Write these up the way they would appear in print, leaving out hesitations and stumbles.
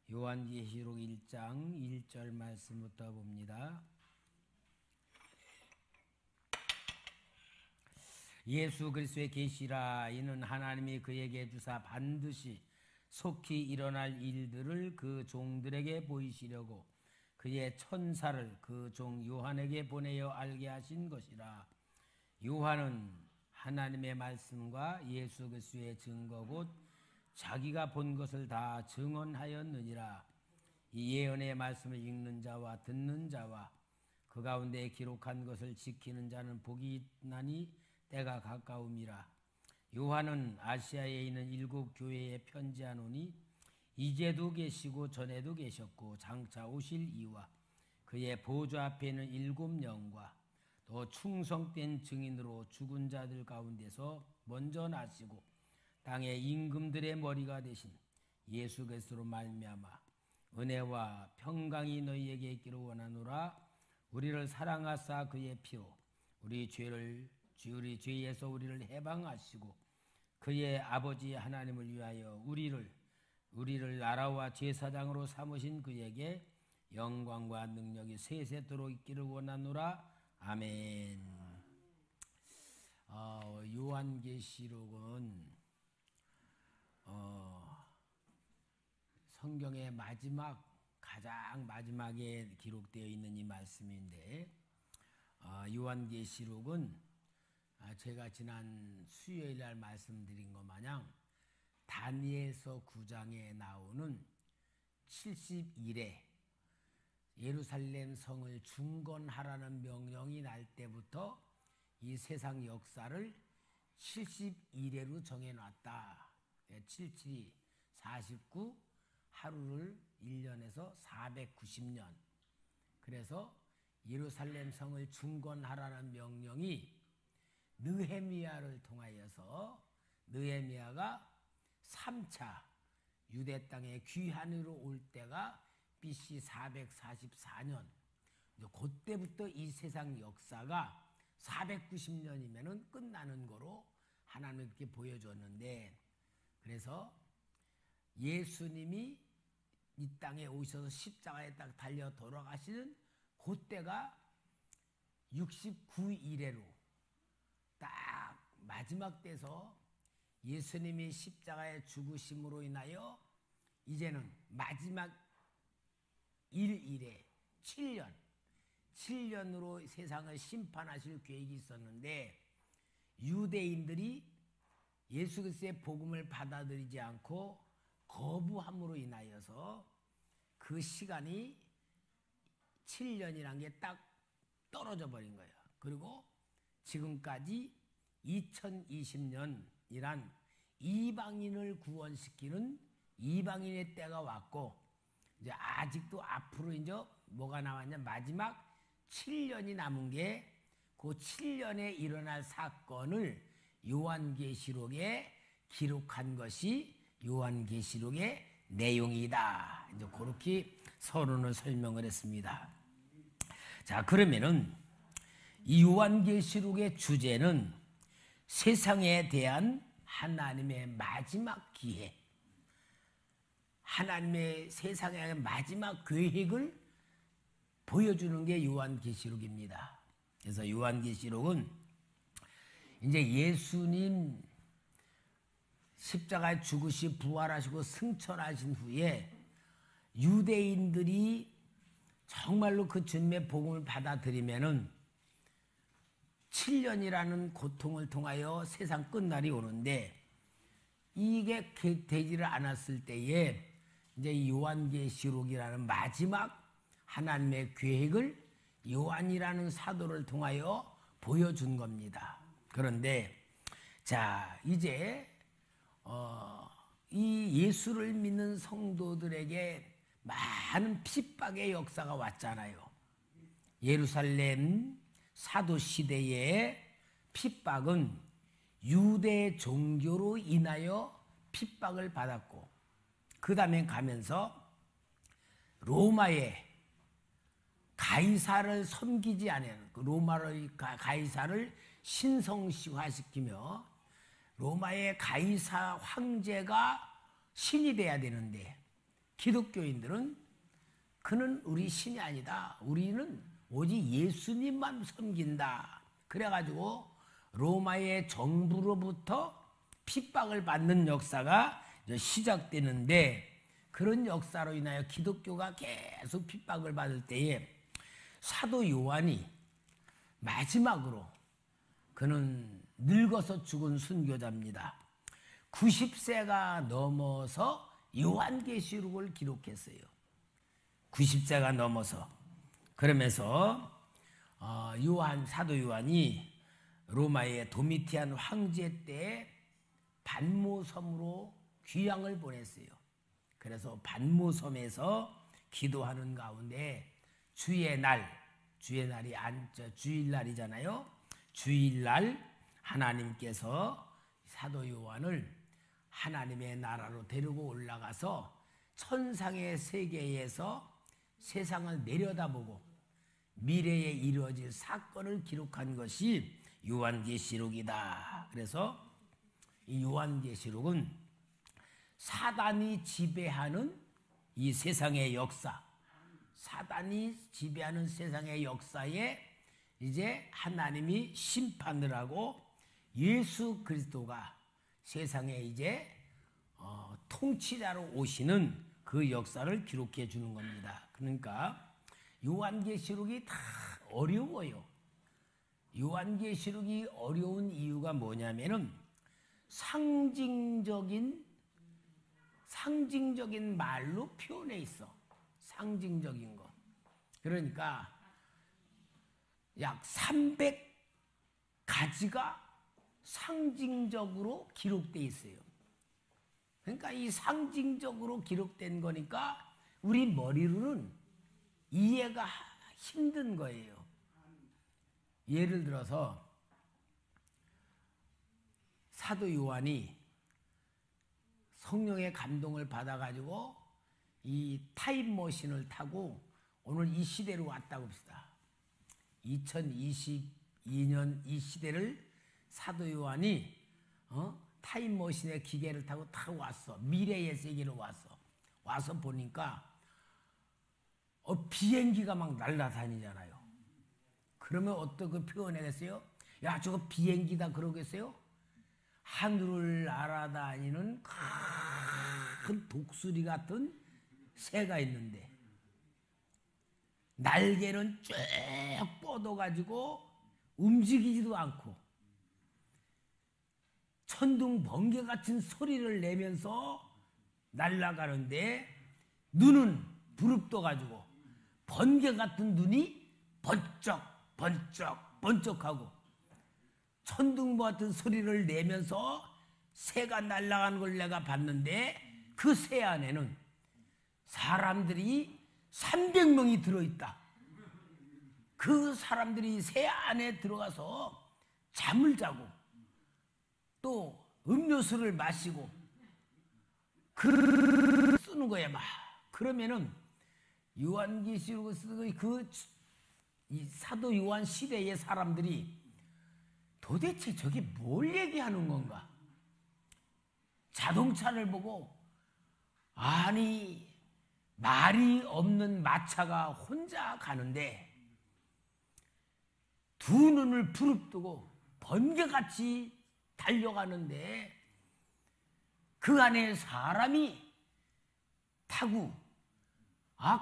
요한계시록 1장 1절 말씀부터 봅니다. 예수 그리스도의 계시라. 이는 하나님이 그에게 주사 반드시 속히 일어날 일들을 그 종들에게 보이시려고 그의 천사를 그 종 요한에게 보내어 알게 하신 것이라. 요한은 하나님의 말씀과 예수 그리스도의 증거 곧 자기가 본 것을 다 증언하였느니라. 이 예언의 말씀을 읽는 자와 듣는 자와 그 가운데 기록한 것을 지키는 자는 복이 있나니 때가 가까움이라. 요한은 아시아에 있는 7 교회에 편지하노니 이제도 계시고 전에도 계셨고 장차 오실 이와 그의 보좌 앞에 있는 7 영과 또 충성된 증인으로 죽은 자들 가운데서 먼저 나시고 땅의 임금들의 머리가 되신 예수 그리스도로 말미암아 은혜와 평강이 너희에게 있기를 원하노라. 우리를 사랑하사 그의 피로 우리 죄에서 우리를 해방하시고 그의 아버지 하나님을 위하여 우리를 나라와 제사장으로 삼으신 그에게 영광과 능력이 세세토록 있기를 원하노라. 아멘. 요한계시록은 성경의 가장 마지막에 기록되어 있는 이 말씀인데, 요한계시록은 제가 지난 수요일 날 말씀드린 것 마냥 다니엘서 9장에 나오는 70일에 예루살렘 성을 중건하라는 명령이 날 때부터 이 세상 역사를 70일에로 정해놨다. 77이 49, 하루를 1년에서 490년. 그래서 예루살렘 성을 중건하라는 명령이 느헤미야를 통하여서 느헤미야가 3차 유대 땅에 귀환으로 올 때가 BC 444년. 그때부터 이 세상 역사가 490년이면 끝나는 거로 하나님은 그렇게 보여줬는데, 그래서 예수님이 이 땅에 오셔서 십자가에 딱 달려 돌아가시는 그때가 69일에로 딱 마지막 때서 예수님이 십자가에 죽으심으로 인하여 이제는 마지막 일일에 7년으로 세상을 심판하실 계획이 있었는데, 유대인들이 예수 그리스도의 복음을 받아들이지 않고 거부함으로 인하여서 그 시간이 7년이란 게 딱 떨어져 버린 거예요. 그리고 지금까지 2020년이란 이방인을 구원시키는 이방인의 때가 왔고, 이제 아직도 앞으로 이제 뭐가 남았냐, 마지막 7년이 남은 게 그 7년에 일어날 사건을 요한계시록에 기록한 것이 요한계시록의 내용이다. 이제 그렇게 서론을 설명을 했습니다. 자, 그러면은 이 요한계시록의 주제는 세상에 대한 하나님의 마지막 기회, 하나님의 세상의 마지막 계획을 보여주는 게 요한계시록입니다. 그래서 요한계시록은 이제 예수님 십자가에 죽으시 부활하시고 승천하신 후에 유대인들이 정말로 그 주님의 복음을 받아들이면은 7년이라는 고통을 통하여 세상 끝날이 오는데, 이게 되지를 않았을 때에 이제 이 요한계시록이라는 마지막 하나님의 계획을 요한이라는 사도를 통하여 보여준 겁니다. 그런데 자, 이제 이 예수를 믿는 성도들에게 많은 핍박의 역사가 왔잖아요. 예루살렘 사도 시대의 핍박은 유대 종교로 인하여 핍박을 받았고, 그 다음에 가면서 로마의 가이사를 섬기지 않은 로마의 가이사를 신성시화시키며 로마의 가이사 황제가 신이 돼야 되는데 기독교인들은 그는 우리 신이 아니다. 우리는 오직 예수님만 섬긴다. 그래가지고 로마의 정부로부터 핍박을 받는 역사가 시작되는데, 그런 역사로 인하여 기독교가 계속 핍박을 받을 때에 사도 요한이 마지막으로, 그는 늙어서 죽은 순교자입니다. 90세가 넘어서 요한계시록을 기록했어요. 90세가 넘어서. 그러면서 사도 요한이 로마의 도미티안 황제 때 반모섬으로 귀향을 보냈어요. 그래서 반모섬에서 기도하는 가운데 주일날이잖아요. 주일날 하나님께서 사도 요한을 하나님의 나라로 데리고 올라가서 천상의 세계에서 세상을 내려다보고 미래에 이루어질 사건을 기록한 것이 요한계시록이다. 그래서 이 요한계시록은 사단이 지배하는 이 세상의 역사, 사단이 지배하는 세상의 역사에 이제 하나님이 심판을 하고 예수 그리스도가 세상에 이제 통치자로 오시는 그 역사를 기록해 주는 겁니다. 그러니까 요한계시록이 다 어려워요. 요한계시록이 어려운 이유가 뭐냐면은 상징적인 말로 표현해 있어. 상징적인 거. 그러니까 약 300가지가 상징적으로 기록돼 있어요. 그러니까 이 상징적으로 기록된 거니까 우리 머리로는 이해가 힘든 거예요. 예를 들어서 사도 요한이 성령의 감동을 받아가지고 이 타임머신을 타고 오늘 이 시대로 왔다고 합시다. 2022년 이 시대를 사도 요한이 타임머신의 기계를 타고 왔어. 미래의 세계로 와서 보니까 비행기가 막 날아다니잖아요. 그러면 어떻게 표현하겠어요? 야, 저거 비행기다 그러겠어요? 하늘을 날아다니는 큰 독수리 같은 새가 있는데 날개는 쭉 뻗어가지고 움직이지도 않고 천둥 번개 같은 소리를 내면서 날아가는데 눈은 부릅떠가지고 번개 같은 눈이 번쩍하고 천둥 같은 소리를 내면서 새가 날아가는 걸 내가 봤는데 그 새 안에는 사람들이 300명이 들어있다. 그 사람들이 새 안에 들어가서 잠을 자고 또 음료수를 마시고 글을 쓰는 거야 막. 그러면은 요한계시록을 쓰는 이 사도 요한 시대의 사람들이 도대체 저게 뭘 얘기하는 건가? 자동차를 보고 아니 말이 없는 마차가 혼자 가는데 두 눈을 부릅뜨고 번개같이 달려가는데 그 안에 사람이 타고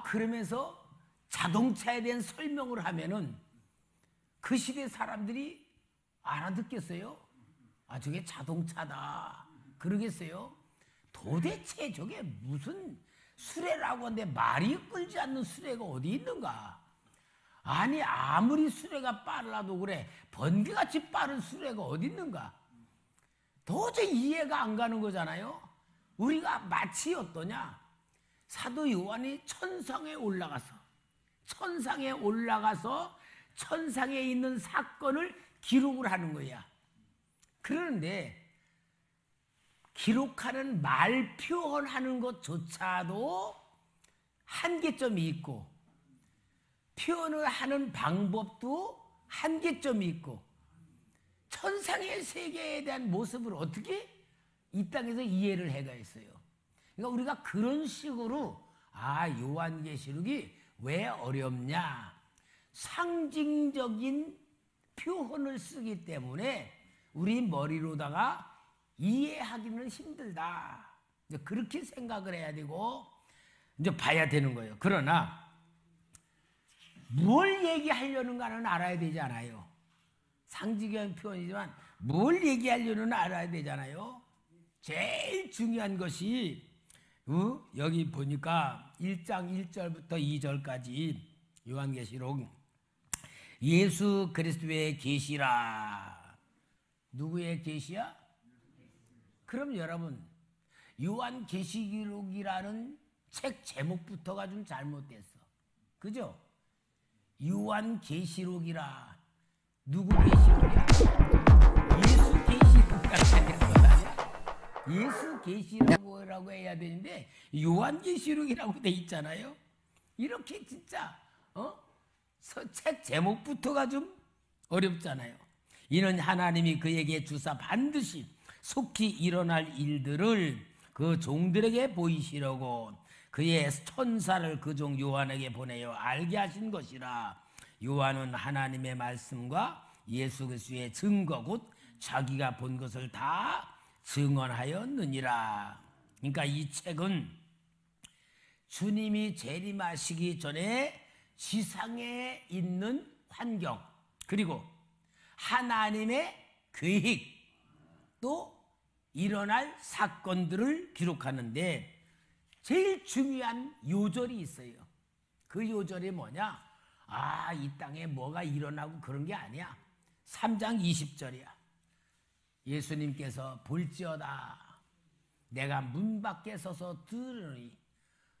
그러면서 자동차에 대한 설명을 하면은 그 시대 사람들이 알아듣겠어요? 저게 자동차다 그러겠어요? 도대체 저게 무슨 수레라고 하는데 말이 끌지 않는 수레가 어디 있는가? 아니 아무리 수레가 빨라도 그래 번개같이 빠른 수레가 어디 있는가? 도저히 이해가 안 가는 거잖아요. 우리가 마치 어떠냐? 사도 요한이 천상에 올라가서 천상에 있는 사건을 기록을 하는 거야. 그런데 기록하는 말 표현하는 것조차도 한계점이 있고 표현을 하는 방법도 한계점이 있고 천상의 세계에 대한 모습을 어떻게 이 땅에서 이해를 해가겠어요. 그러니까 우리가 그런 식으로 아, 요한계시록이 왜 어렵냐? 상징적인 표현을 쓰기 때문에 우리 머리로다가 이해하기는 힘들다. 그렇게 생각을 해야 되고 이제 봐야 되는 거예요. 그러나 뭘 얘기하려는가는 알아야 되잖아요. 상징적인 표현이지만 뭘 얘기하려는 알아야 되잖아요. 제일 중요한 것이 여기 보니까 1장 1절부터 2절까지 요한계시록 예수 그리스도의 계시라. 누구의 계시야? 그럼 여러분 요한계시록이라는 책 제목부터가 좀 잘못됐어. 그죠? 요한계시록이라. 누구 계시록이야? 예수 계시록이라고 아니야? 예수 계시록이라고 해야 되는데 요한계시록이라고 돼 있잖아요. 이렇게 진짜 책 제목부터가 좀 어렵잖아요. 이는 하나님이 그에게 주사 반드시 속히 일어날 일들을 그 종들에게 보이시려고 그의 천사를 그 종 요한에게 보내어 알게 하신 것이라. 요한은 하나님의 말씀과 예수 그리스도의 증거 곧 자기가 본 것을 다 증언하였느니라. 그러니까 이 책은 주님이 재림하시기 전에 지상에 있는 환경 그리고 하나님의 계획 또 일어날 사건들을 기록하는데 제일 중요한 요절이 있어요. 그 요절이 뭐냐? 아, 이 땅에 뭐가 일어나고 그런 게 아니야. 3장 20절이야. 예수님께서 볼지어다 내가 문 밖에 서서 들으니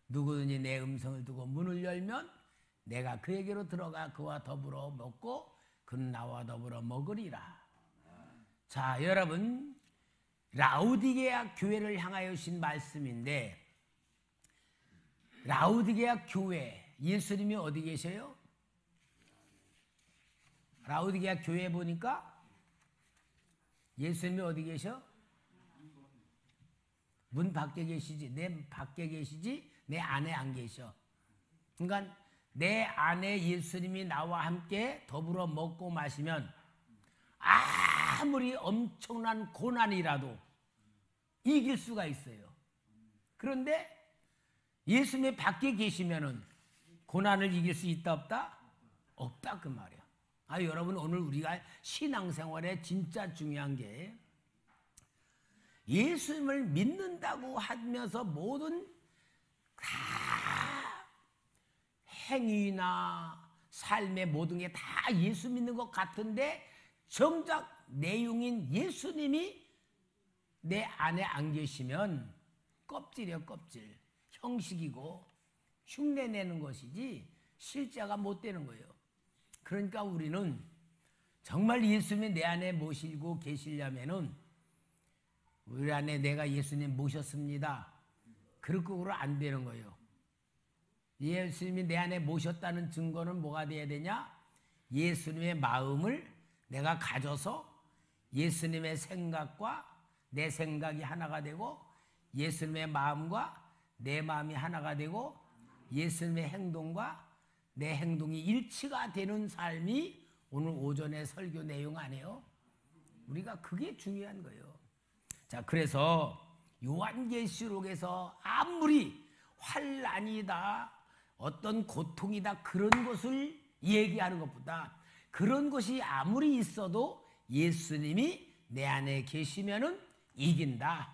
누구든지 내 음성을 듣고 문을 열면 내가 그에게로 들어가 그와 더불어 먹고 그는 나와 더불어 먹으리라. 자, 여러분 라우디게아 교회를 향하여 주신 말씀인데 라우디게아 교회 예수님이 어디 계세요? 라우디게아 교회 보니까 예수님이 어디 계셔? 문 밖에 계시지. 내 밖에 계시지 내 안에 안 계셔. 그러니까 내 안에 예수님이 나와 함께 더불어 먹고 마시면 아무리 엄청난 고난이라도 이길 수가 있어요. 그런데 예수님이 밖에 계시면은 고난을 이길 수 있다 없다? 없다 그 말이야. 아, 여러분 오늘 우리가 신앙생활에 진짜 중요한 게 예수님을 믿는다고 하면서 모든 다 행위나 삶의 모든 게 다 예수 믿는 것 같은데 정작 내용인 예수님이 내 안에 안 계시면 껍질이야 껍질. 형식이고 흉내내는 것이지 실제가 못 되는 거예요. 그러니까 우리는 정말 예수님이 내 안에 모시고 계시려면은 우리 안에 내가 예수님 모셨습니다. 그렇게로 안 되는 거예요. 예수님이 내 안에 모셨다는 증거는 뭐가 돼야 되냐? 예수님의 마음을 내가 가져서 예수님의 생각과 내 생각이 하나가 되고 예수님의 마음과 내 마음이 하나가 되고 예수님의 행동과 내 행동이 일치가 되는 삶이 오늘 오전의 설교 내용 아니에요? 우리가 그게 중요한 거예요. 자, 그래서 요한계시록에서 아무리 환난이다, 어떤 고통이다 그런 것을 얘기하는 것보다 그런 것이 아무리 있어도 예수님이 내 안에 계시면은 이긴다.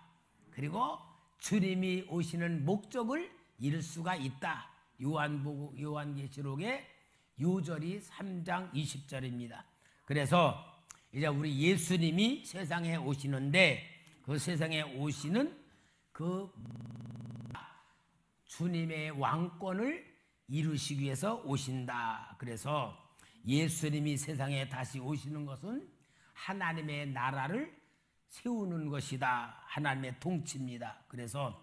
그리고 주님이 오시는 목적을 이룰 수가 있다. 요한계시록의 요절이 3장 20절입니다. 그래서 이제 우리 예수님이 세상에 오시는데 그 세상에 오시는 그 주님의 왕권을 이루시기 위해서 오신다. 그래서 예수님이 세상에 다시 오시는 것은 하나님의 나라를 세우는 것이다. 하나님의 통치입니다. 그래서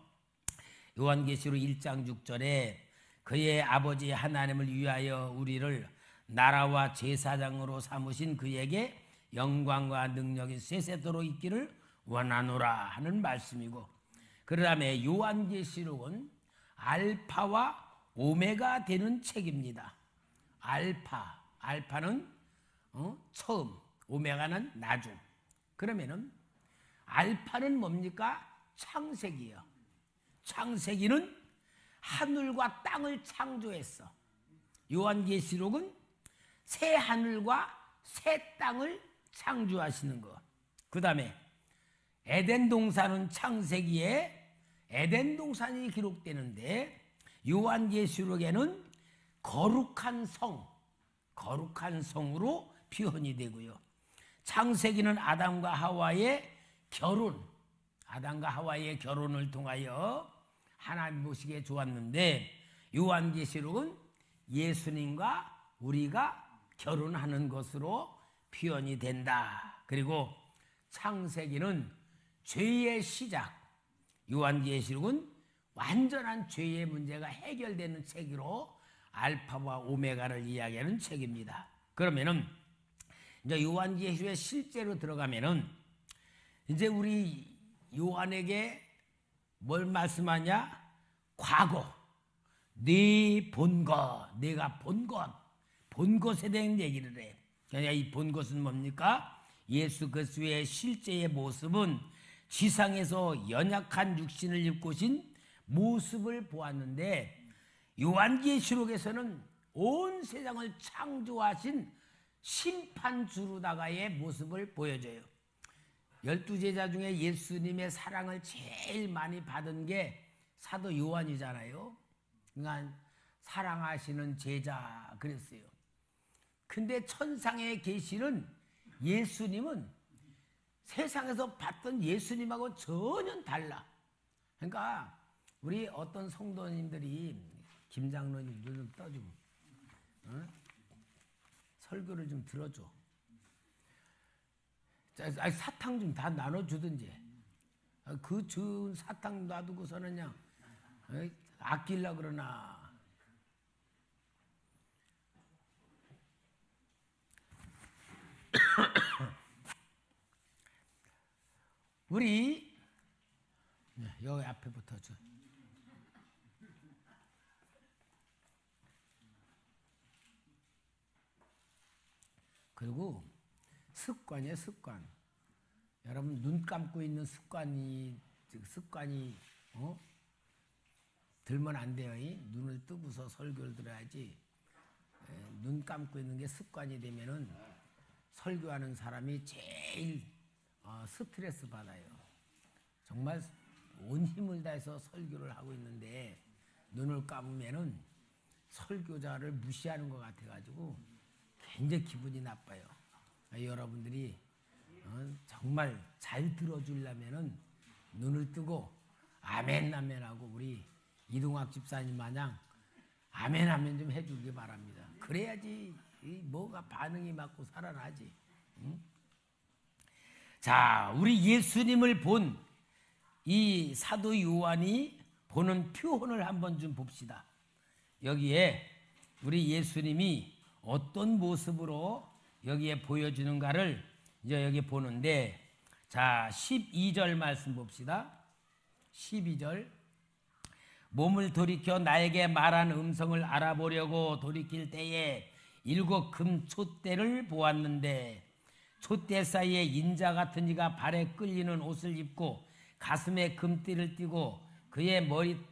요한계시록 1장 6절에 그의 아버지 하나님을 위하여 우리를 나라와 제사장으로 삼으신 그에게 영광과 능력이 세세토록 있기를 원하노라 하는 말씀이고, 그 다음에 요한계시록은 알파와 오메가 되는 책입니다. 알파는 처음, 오메가는 나중. 그러면은 알파는 뭡니까? 창세기예요. 창세기는 하늘과 땅을 창조했어. 요한계시록은 새 하늘과 새 땅을 창조하시는 것. 그 다음에 에덴 동산은 창세기에 에덴 동산이 기록되는데 요한계시록에는 거룩한 성으로 표현이 되고요. 창세기는 아담과 하와의 결혼을 통하여 하나님 보시기에 좋았는데 요한계시록은 예수님과 우리가 결혼하는 것으로 표현이 된다. 그리고 창세기는 죄의 시작, 요한계시록은 완전한 죄의 문제가 해결되는 책으로 알파와 오메가를 이야기하는 책입니다. 그러면은 이제 요한계시록에 실제로 들어가면은 이제 우리 요한에게 뭘 말씀하냐? 과거, 네 본 것, 내가 본 것에 대한 얘기를 해. 그러니까 이 본 것은 뭡니까? 예수 그리스도의 실제의 모습은 지상에서 연약한 육신을 입고 오신 모습을 보았는데 요한계시록에서는 온 세상을 창조하신 심판주로다가의 모습을 보여줘요. 12제자 중에 예수님의 사랑을 제일 많이 받은 게 사도 요한이잖아요. 그러니까 사랑하시는 제자 그랬어요. 근데 천상에 계시는 예수님은 세상에서 봤던 예수님하고 전혀 달라. 그러니까 우리 어떤 성도님들이 김장로님들 좀 떠주고 설교를 좀 들어줘. 사탕 좀 다 나눠주든지. 그 좋은 사탕 놔두고서는 그냥 아끼려고 그러나. 우리 여기 앞에부터 줘. 그리고 습관이에요, 습관. 여러분 눈 감고 있는 습관이 들면 안 돼요. 눈을 뜨고서 설교를 들어야지. 눈 감고 있는 게 습관이 되면은 설교하는 사람이 제일 스트레스 받아요. 정말 온 힘을 다해서 설교를 하고 있는데 눈을 감으면은 설교자를 무시하는 것 같아가지고 굉장히 기분이 나빠요. 여러분들이 정말 잘 들어주려면은 눈을 뜨고 아멘 아멘하고 우리 이동학 집사님 마냥 아멘 아멘 좀 해주기 바랍니다. 그래야지 뭐가 반응이 맞고 살아나지. 응? 자, 우리 예수님을 본 이 사도 요한이 보는 표현을 한번 좀 봅시다. 여기에 우리 예수님이 어떤 모습으로 여기에 보여주는가를 이제 여기 보는데, 자 12절 말씀 봅시다. 12절. 몸을 돌이켜 나에게 말한 음성을 알아보려고 돌이킬 때에 7 금 촛대를 보았는데 촛대 사이에 인자 같은 이가 발에 끌리는 옷을 입고 가슴에 금띠를 띠고 그의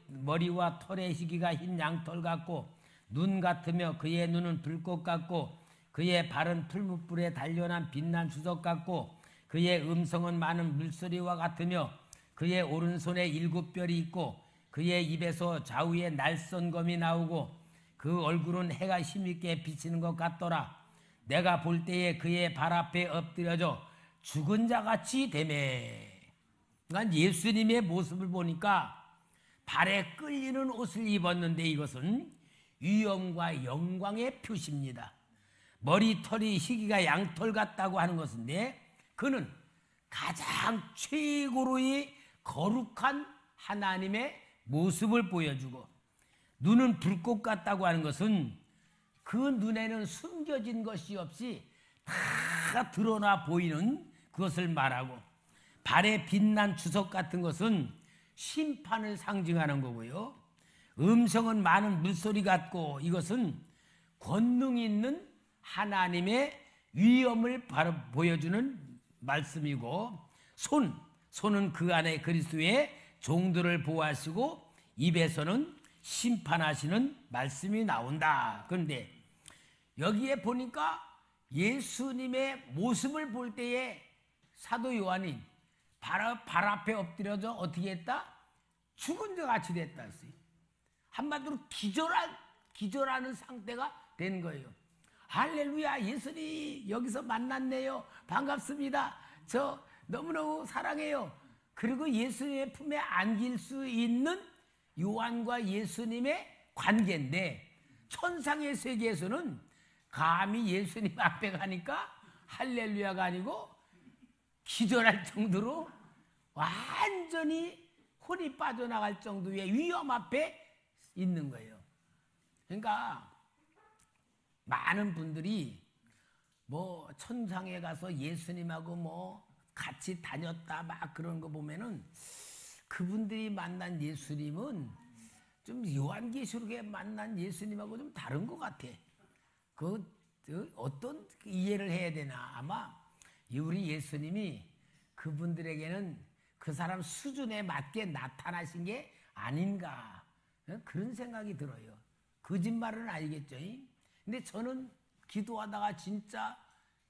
머리와 털의 희기가 흰 양털 같고 눈 같으며 그의 눈은 불꽃 같고 그의 발은 풀무불에 단련한 빛난 주석 같고 그의 음성은 많은 물소리와 같으며 그의 오른손에 7별이 있고 그의 입에서 좌우에 날선검이 나오고 그 얼굴은 해가 힘있게 비치는 것 같더라. 내가 볼 때에 그의 발 앞에 엎드려져 죽은 자같이 되매. 그러니까 예수님의 모습을 보니까 발에 끌리는 옷을 입었는데 이것은 위엄과 영광의 표시입니다. 머리털이 희기가 양털 같다고 하는 것인데 그는 가장 최고로의 거룩한 하나님의 모습을 보여주고 눈은 불꽃 같다고 하는 것은 그 눈에는 숨겨진 것이 없이 다 드러나 보이는 그것을 말하고 발에 빛난 주석 같은 것은 심판을 상징하는 거고요. 음성은 많은 물소리 같고 이것은 권능 있는 하나님의 위엄을 바로 보여주는 말씀이고, 손은 그 안에 그리스도의 종들을 보호하시고 입에서는 심판하시는 말씀이 나온다. 그런데 여기에 보니까 예수님의 모습을 볼 때에 사도 요한이 발 앞에 엎드려져 어떻게 했다? 죽은 자 같이 됐다 했어요. 한마디로 기절하는 상태가 된 거예요. 할렐루야, 예수님 여기서 만났네요. 반갑습니다. 저 너무너무 사랑해요. 그리고 예수님의 품에 안길 수 있는 요한과 예수님의 관계인데, 천상의 세계에서는 감히 예수님 앞에 가니까 할렐루야가 아니고 기절할 정도로 완전히 혼이 빠져나갈 정도의 위험 앞에 있는 거예요. 그러니까 많은 분들이 뭐 천상에 가서 예수님하고 뭐 같이 다녔다 막 그런 거 보면은 그분들이 만난 예수님은 좀 요한계시록에 만난 예수님하고 좀 다른 것 같아. 어떤 이해를 해야 되나? 아마 우리 예수님이 그분들에게는 그 사람 수준에 맞게 나타나신 게 아닌가, 그런 생각이 들어요. 거짓말은 아니겠죠. 근데 저는 기도하다가 진짜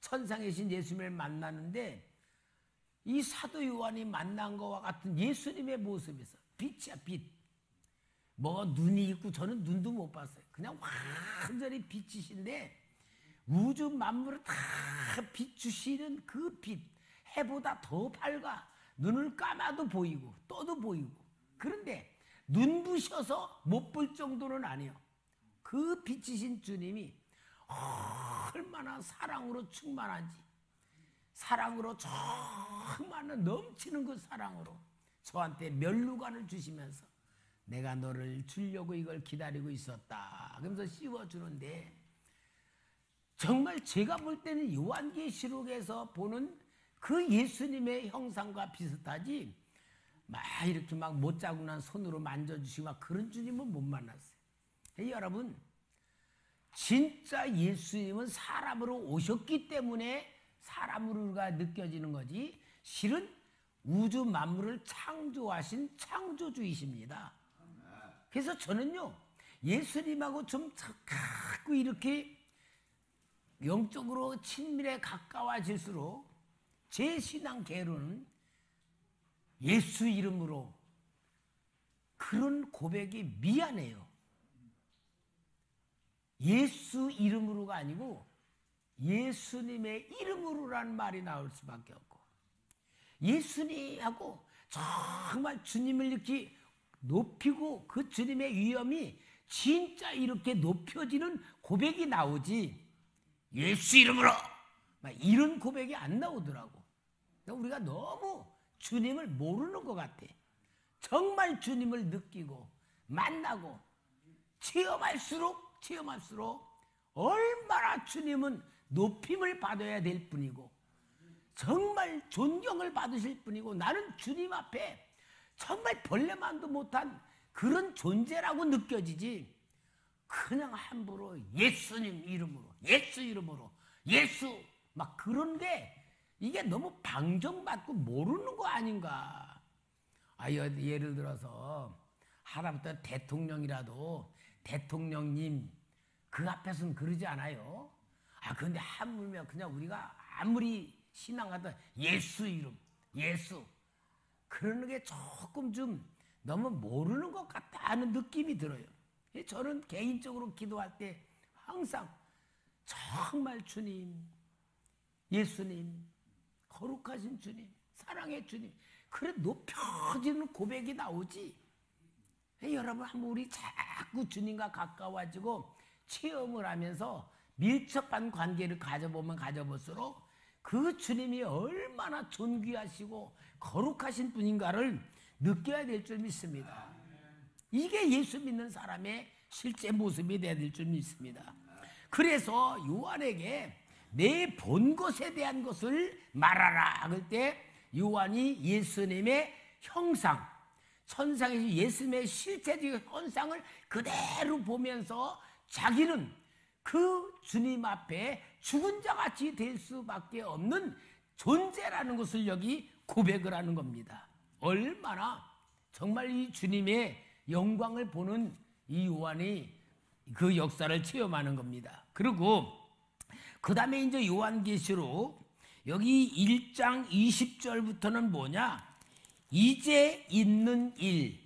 천상에 계신 예수님을 만나는데 이 사도 요한이 만난 것과 같은 예수님의 모습에서 빛이야, 빛. 뭐 눈이 있고 저는 눈도 못 봤어요. 그냥 완전히 빛이신데 우주 만물을 다 비추시는 그 빛, 해보다 더 밝아. 눈을 감아도 보이고 떠도 보이고. 그런데 눈부셔서 못 볼 정도는 아니에요. 그 빛이신 주님이 얼마나 사랑으로 충만한지, 사랑으로 정말 넘치는 그 사랑으로 저한테 면류관을 주시면서 내가 너를 주려고 이걸 기다리고 있었다 그러면서 씌워주는데, 정말 제가 볼 때는 요한계시록에서 보는 그 예수님의 형상과 비슷하지 막 이렇게 막 못자국난 손으로 만져주시고 막 그런 주님은 못 만났어요. 여러분, 진짜 예수님은 사람으로 오셨기 때문에 사람으로가 느껴지는 거지, 실은 우주 만물을 창조하신 창조주이십니다. 그래서 저는요, 예수님하고 좀 자꾸 이렇게 영적으로 친밀에 가까워질수록 제 신앙 계로는 예수 이름으로 그런 고백이 미안해요. 예수 이름으로가 아니고 예수님의 이름으로라는 말이 나올 수밖에 없고, 예수님하고 정말 주님을 이렇게 높이고 그 주님의 위엄이 진짜 이렇게 높여지는 고백이 나오지, 예수 이름으로 막 이런 고백이 안 나오더라고. 그러니까 우리가 너무 주님을 모르는 것 같아. 정말 주님을 느끼고 만나고 체험할수록 얼마나 주님은 높임을 받아야 될 뿐이고 정말 존경을 받으실 뿐이고, 나는 주님 앞에 정말 벌레만도 못한 그런 존재라고 느껴지지, 그냥 함부로 예수님 이름으로, 예수 이름으로, 예수 막 그런 게 이게 너무 방정받고 모르는 거 아닌가. 예를 들어서 하나부터 대통령이라도 대통령님 그 앞에서는 그러지 않아요. 그런데 하물며 그냥 우리가 아무리 신앙하다 예수 이름, 예수 그러는 게 조금 좀 너무 모르는 것 같다는 느낌이 들어요. 저는 개인적으로 기도할 때 항상 정말 주님, 예수님, 거룩하신 주님, 사랑의 주님, 그래 높여지는 고백이 나오지. 여러분, 한번 우리 자꾸 주님과 가까워지고 체험을 하면서 밀접한 관계를 가져보면 가져볼수록 그 주님이 얼마나 존귀하시고 거룩하신 분인가를 느껴야 될 줄 믿습니다. 이게 예수 믿는 사람의 실제 모습이 되어야 될 줄 믿습니다. 그래서 요한에게 내 본 것에 대한 것을 말하라 할 때 요한이 예수님의 형상, 선상에서 예수님의 실체적인 현상을 그대로 보면서 자기는 그 주님 앞에 죽은 자같이 될 수밖에 없는 존재라는 것을 여기 고백을 하는 겁니다. 얼마나 정말 이 주님의 영광을 보는 이 요한이 그 역사를 체험하는 겁니다. 그리고 그 다음에 이제 요한계시록 여기 1장 20절부터는 뭐냐? 이제 있는 일,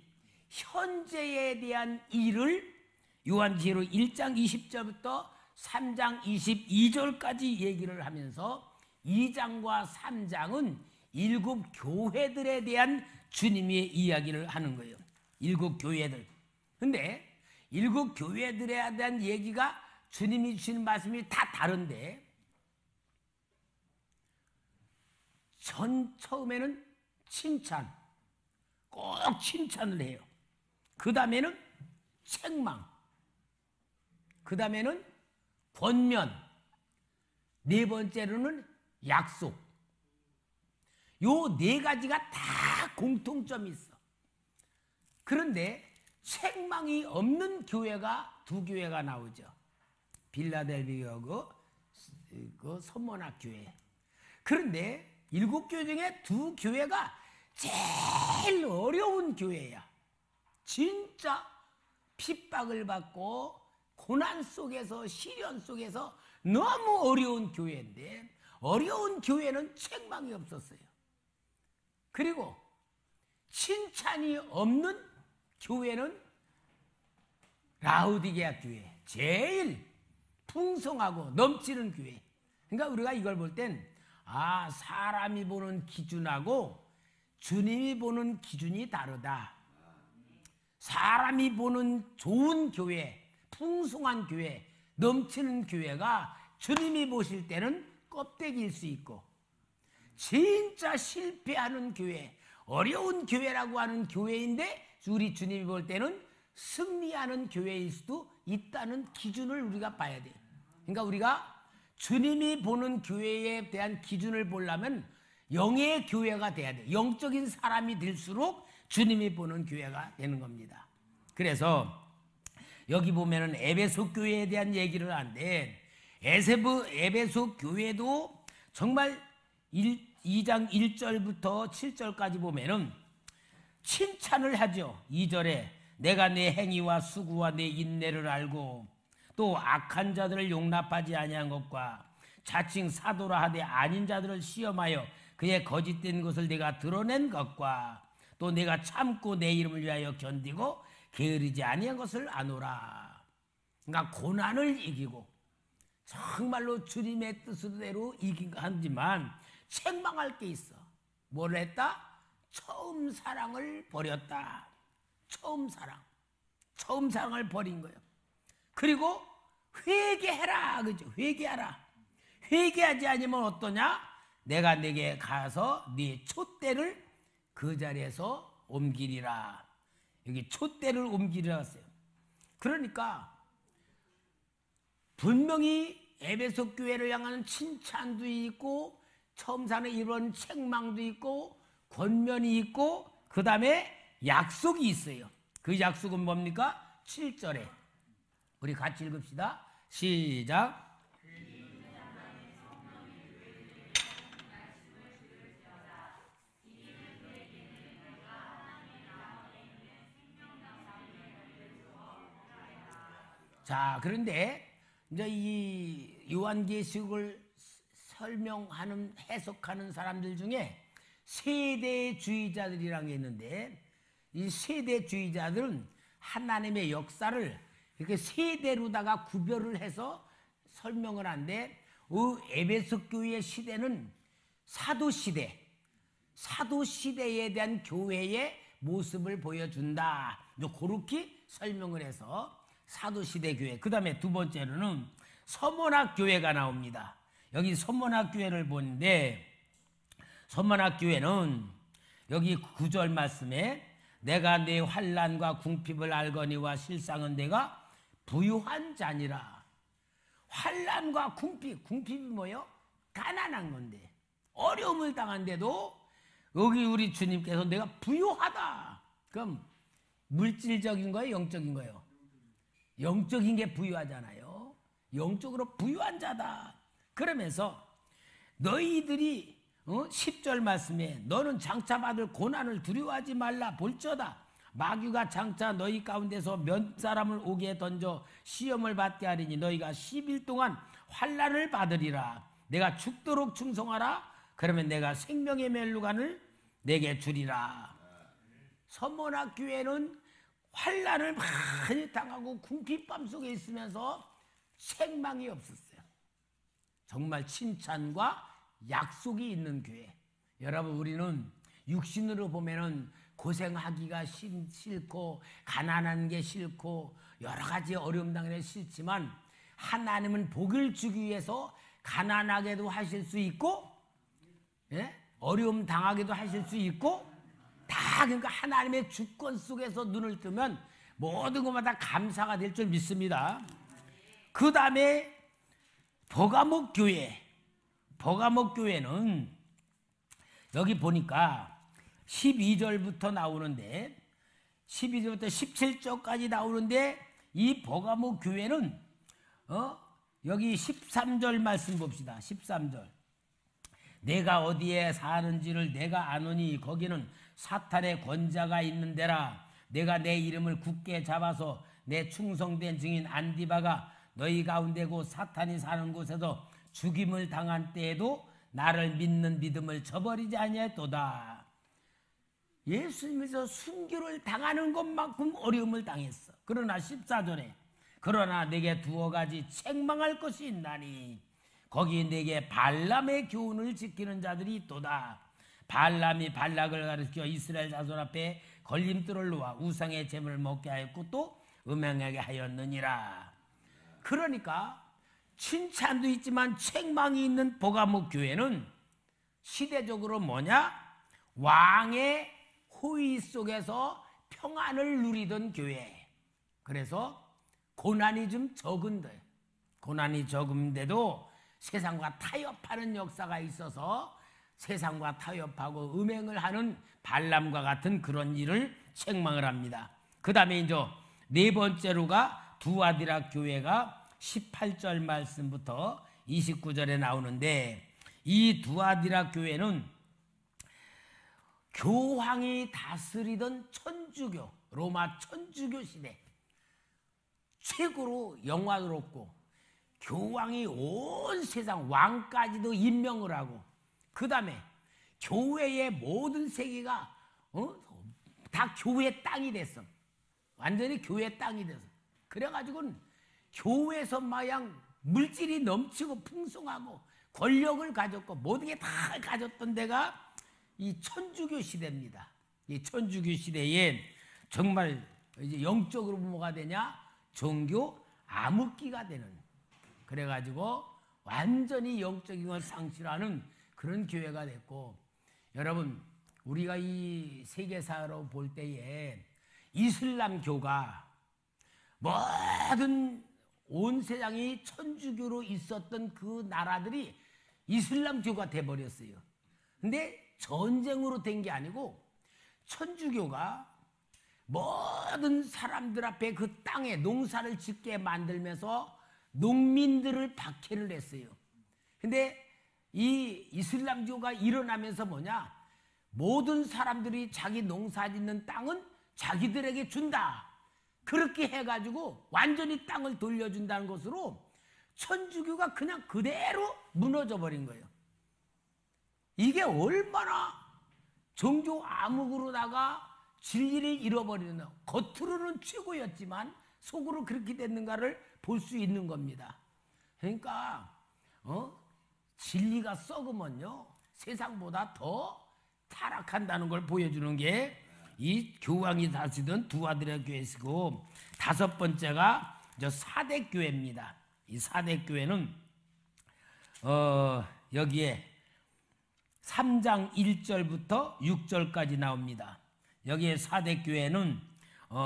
현재에 대한 일을 요한계시록 1장 20절부터 3장 22절까지 얘기를 하면서 2장과 3장은 7 교회들에 대한 주님의 이야기를 하는 거예요. 7 교회들. 근데 7 교회들에 대한 얘기가 주님이 주시는 말씀이 다 다른데 처음에는 칭찬, 꼭 칭찬을 해요. 그 다음에는 책망, 그 다음에는 권면, 네 번째로는 약속. 요 네 가지가 다 공통점이 있어. 그런데 책망이 없는 교회가 두 교회가 나오죠. 빌라델비아하고 그 선모나 교회. 그런데 7 교회 중에 두 교회가 제일 어려운 교회야. 진짜 핍박을 받고 고난 속에서 시련 속에서 너무 어려운 교회인데 어려운 교회는 책망이 없었어요. 그리고 칭찬이 없는 교회는 라우디게아 교회, 제일 풍성하고 넘치는 교회. 그러니까 우리가 이걸 볼 땐 사람이 보는 기준하고 주님이 보는 기준이 다르다. 사람이 보는 좋은 교회, 풍성한 교회, 넘치는 교회가 주님이 보실 때는 껍데기일 수 있고, 진짜 실패하는 교회, 어려운 교회라고 하는 교회인데 우리 주님이 볼 때는 승리하는 교회일 수도 있다는 기준을 우리가 봐야 돼요. 그러니까 우리가 주님이 보는 교회에 대한 기준을 보려면 영의 교회가 돼야 돼요. 영적인 사람이 될수록 주님이 보는 교회가 되는 겁니다. 그래서 여기 보면은 에베소 교회에 대한 얘기를 하는데 에베소 교회도 정말 2장 1절부터 7절까지 보면은 칭찬을 하죠. 2절에 내가 내 행위와 수고와 내 인내를 알고 또 악한 자들을 용납하지 아니한 것과 자칭 사도라 하되 아닌 자들을 시험하여 그의 거짓된 것을 내가 드러낸 것과 또 내가 참고 내 이름을 위하여 견디고 게으르지 아니한 것을 아노라. 그러니까 고난을 이기고 정말로 주님의 뜻대로 이긴 하지만 책망할 게 있어. 뭘 했다? 처음 사랑을 버렸다. 처음 사랑을 버린 거예요. 그리고 회개해라, 그죠? 회개하라. 회개하지 않으면 어떠냐? 내가 네게 가서 네 촛대를 그 자리에서 옮기리라. 여기 촛대를 옮기리라 했어요. 그러니까 분명히 에베소 교회를 향하는 칭찬도 있고 처음 사는 이런 책망도 있고 권면이 있고 그 다음에 약속이 있어요. 그 약속은 뭡니까? 7절에 우리 같이 읽읍시다. 시작. 자, 그런데 이제 이 요한계시록을 설명하는 해석하는 사람들 중에 세대주의자들이라는 게 있는데 이 세대주의자들은 하나님의 역사를 이렇게 세대로다가 구별을 해서 설명을 하는데 에베소 교회의 시대는 사도시대, 사도시대에 대한 교회의 모습을 보여준다. 그렇게 설명을 해서 사도시대 교회. 그 다음에 두 번째로는 서문학 교회가 나옵니다. 여기 서문학 교회를 보는데 서문학 교회는 여기 9절 말씀에 내가 내 환난과 궁핍을 알거니와 실상은 내가 부유한 자니라. 환난과 궁핍이 뭐예요? 가난한 건데 어려움을 당한데도 여기 우리 주님께서 내가 부유하다. 그럼 물질적인 거예요, 영적인 거예요? 영적인 게 부유하잖아요. 영적으로 부유한 자다. 그러면서 너희들이 10절 말씀에 너는 장차 받을 고난을 두려워하지 말라. 볼지어다 마귀가 장차 너희 가운데서 몇 사람을 오게 던져 시험을 받게 하리니 너희가 10일 동안 환난을 받으리라. 내가 죽도록 충성하라. 그러면 내가 생명의 멜루간을 내게 주리라. 서문학교회는 환난을 많이 당하고 궁핍감 속에 있으면서 책망이 없었어요. 정말 칭찬과 약속이 있는 교회. 여러분, 우리는 육신으로 보면은 고생하기가 싫고 가난한 게 싫고 여러 가지 어려움 당하는 게 싫지만 하나님은 복을 주기 위해서 가난하게도 하실 수 있고, 예? 어려움 당하게도 하실 수 있고, 다 그러니까 하나님의 주권 속에서 눈을 뜨면 모든 것마다 감사가 될 줄 믿습니다. 그 다음에 버가목 교회. 버가목 교회는 여기 보니까 12절부터 나오는데 12절부터 17절까지 나오는데 이 버가목 교회는 여기 13절 말씀 봅시다. 13절. 내가 어디에 사는지를 내가 아노니 거기는 사탄의 권자가 있는 데라. 내가 내 이름을 굳게 잡아서 내 충성된 증인 안디바가 너희 가운데 곧 사탄이 사는 곳에서 죽임을 당한 때에도 나를 믿는 믿음을 저버리지 아니했도다. 예수님께서 순교를 당하는 것만큼 어려움을 당했어. 그러나 14절에 그러나 내게 두어 가지 책망할 것이 있나니 거기 내게 발람의 교훈을 지키는 자들이 있도다. 발람이 발락을 가르쳐 이스라엘 자손 앞에 걸림돌을 놓아 우상의 제물을 먹게 하였고 또 음행하게 하였느니라. 그러니까 칭찬도 있지만 책망이 있는 버가목 교회는 시대적으로 뭐냐? 왕의 호의 속에서 평안을 누리던 교회. 그래서 고난이 좀 적은데, 고난이 적은데도 세상과 타협하는 역사가 있어서 세상과 타협하고 음행을 하는 발람과 같은 그런 일을 책망을 합니다. 그 다음에 이제 네 번째로가 두아디라 교회가 18절 말씀부터 29절에 나오는데 이 두아디라 교회는 교황이 다스리던 천주교, 로마 천주교 시대 최고로 영화롭고 교황이 온 세상 왕까지도 임명을 하고 그 다음에 교회의 모든 세계가 다 교회 땅이 됐어. 완전히 교회 땅이 됐어. 그래가지고는 교회에서 마냥 물질이 넘치고 풍성하고 권력을 가졌고 모든 게 다 가졌던 데가 이 천주교 시대입니다. 이 천주교 시대에 정말 이제 영적으로 뭐가 되냐? 종교 암흑기가 되는. 그래가지고 완전히 영적인 걸 상실하는 그런 교회가 됐고, 여러분 우리가 이 세계사로 볼 때에 이슬람교가 모든 온 세상이 천주교로 있었던 그 나라들이 이슬람교가 돼버렸어요. 근데 전쟁으로 된 게 아니고 천주교가 모든 사람들 앞에 그 땅에 농사를 짓게 만들면서 농민들을 박해를 했어요. 근데 이 이슬람교가 일어나면서 뭐냐? 모든 사람들이 자기 농사 짓는 땅은 자기들에게 준다. 그렇게 해가지고 완전히 땅을 돌려준다는 것으로 천주교가 그냥 그대로 무너져 버린 거예요. 이게 얼마나 종교 암흑으로다가 진리를 잃어버리는, 겉으로는 최고였지만 속으로 그렇게 됐는가를 볼 수 있는 겁니다. 그러니까 진리가 썩으면요 세상보다 더 타락한다는 걸 보여주는 게 이 교황이 다스리던 두아디라 교회이고, 다섯 번째가 사대 교회입니다. 이 사대 교회는 여기에 3장 1절부터 6절까지 나옵니다. 여기에 사대 교회는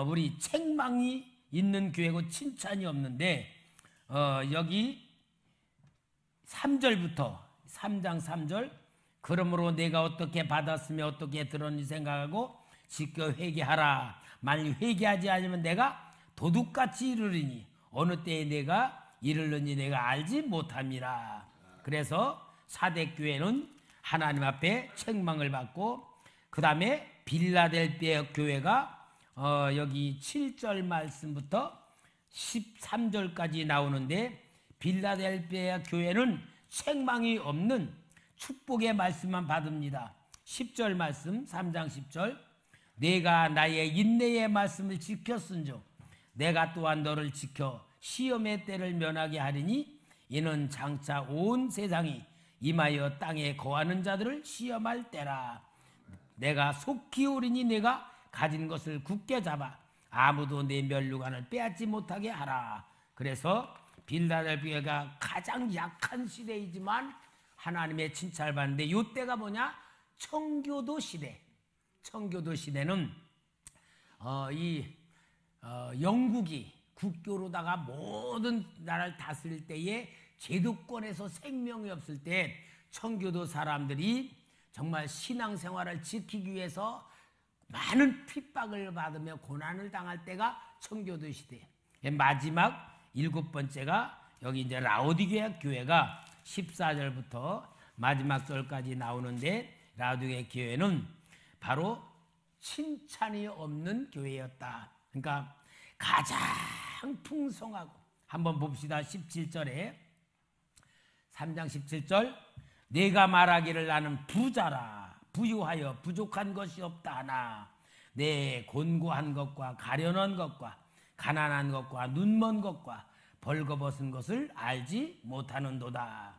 우리 책망이 있는 교회고 칭찬이 없는데 여기 3절부터 3장 3절 그러므로 내가 어떻게 받았으며 어떻게 들었는지 생각하고 지켜 회개하라. 만일 회개하지 않으면 내가 도둑같이 이르리니 어느 때에 내가 이르는지 내가 알지 못함이라. 그래서 사대교회는 하나님 앞에 책망을 받고, 그 다음에 빌라델비아 교회가 여기 7절 말씀부터 13절까지 나오는데, 빌라델비아 교회는 책망이 없는 축복의 말씀만 받습니다. 10절 말씀, 3장 10절. 내가 나의 인내의 말씀을 지켰은즉 내가 또한 너를 지켜 시험의 때를 면하게 하리니 이는 장차 온 세상이 임하여 땅에 거하는 자들을 시험할 때라. 내가 속히 오리니 내가 가진 것을 굳게 잡아 아무도 내 면류관을 빼앗지 못하게 하라. 그래서 빌라델비아가 가장 약한 시대이지만 하나님의 칭찬을 받는데, 이 때가 뭐냐? 청교도 시대. 청교도 시대는 영국이 국교로다가 모든 나라를 다스릴 때에 제도권에서 생명이 없을 때 청교도 사람들이 정말 신앙생활을 지키기 위해서 많은 핍박을 받으며 고난을 당할 때가 청교도 시대. 마지막 7번째가 여기 이제 라오디게아 교회가 14절부터 마지막 절까지 나오는데, 라오디게아 교회는 바로 칭찬이 없는 교회였다. 그러니까 가장 풍성하고, 한번 봅시다. 17절에 3장 17절. 내가 말하기를 나는 부자라 부유하여 부족한 것이 없다 하나 내 곤고한 것과 가련한 것과 가난한 것과 눈먼 것과 벌거벗은 것을 알지 못하는도다.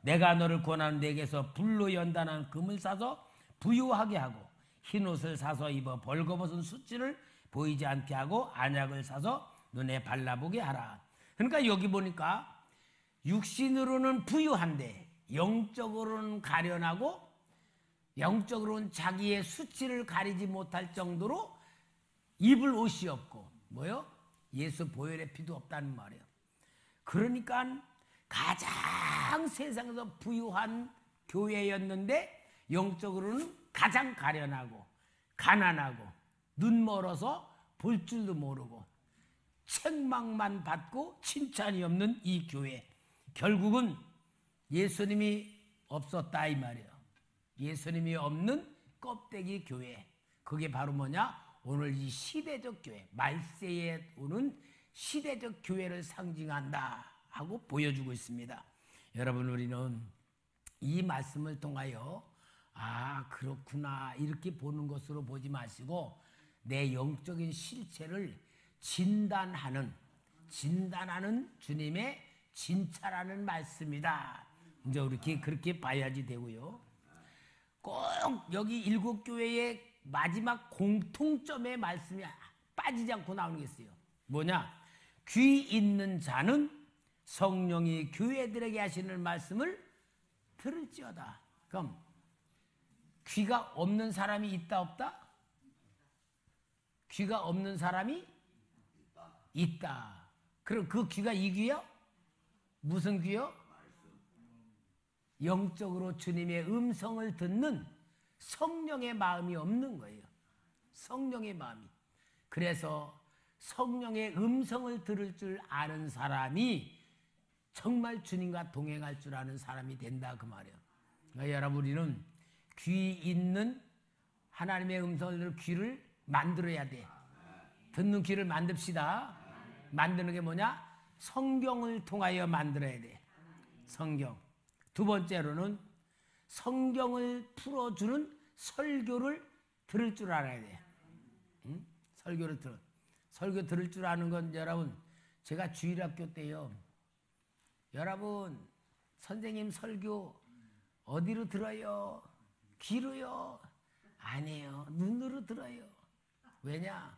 내가 너를 권하는 내게서 불로 연단한 금을 사서 부유하게 하고 흰옷을 사서 입어 벌거벗은 수치를 보이지 않게 하고 안약을 사서 눈에 발라보게 하라. 그러니까 여기 보니까 육신으로는 부유한데 영적으로는 가련하고 영적으로는 자기의 수치를 가리지 못할 정도로 입을 옷이 없고, 뭐요? 예수 보혈의 피도 없다는 말이에요. 그러니까 가장 세상에서 부유한 교회였는데 영적으로는 가장 가련하고 가난하고 눈 멀어서 볼 줄도 모르고 책망만 받고 칭찬이 없는 이 교회, 결국은 예수님이 없었다 이 말이에요. 예수님이 없는 껍데기 교회. 그게 바로 뭐냐? 오늘 이 시대적 교회, 말세에 오는 시대적 교회를 상징한다 하고 보여주고 있습니다. 여러분, 우리는 이 말씀을 통하여 아 그렇구나 이렇게 보는 것으로 보지 마시고 내 영적인 실체를 진단하는 주님의 진짜라는 말씀이다. 이제 우리 그렇게 봐야지 되고요. 꼭 여기 7교회의 마지막 공통점의 말씀이 빠지지 않고 나오는 게 있어요. 뭐냐? 귀 있는 자는 성령이 교회들에게 하시는 말씀을 들을지어다. 그럼 귀가 없는 사람이 있다 없다? 귀가 없는 사람이 있다. 그럼 그 귀가 이 귀요? 무슨 귀요? 영적으로 주님의 음성을 듣는 성령의 마음이 없는 거예요. 성령의 마음이. 그래서 성령의 음성을 들을 줄 아는 사람이 정말 주님과 동행할 줄 아는 사람이 된다 그 말이에요. 그러니까 여러분, 우리는 귀 있는 하나님의 음성을 들을 귀를 만들어야 돼. 듣는 귀를 만듭시다. 만드는 게 뭐냐? 성경을 통하여 만들어야 돼. 성경. 두 번째로는 성경을 풀어주는 설교를 들을 줄 알아야 돼. 응? 설교 들을 줄 아는 건 여러분, 제가 주일학교 때요. 여러분, 선생님 설교 어디로 들어요? 귀로요? 아니에요. 눈으로 들어요. 왜냐?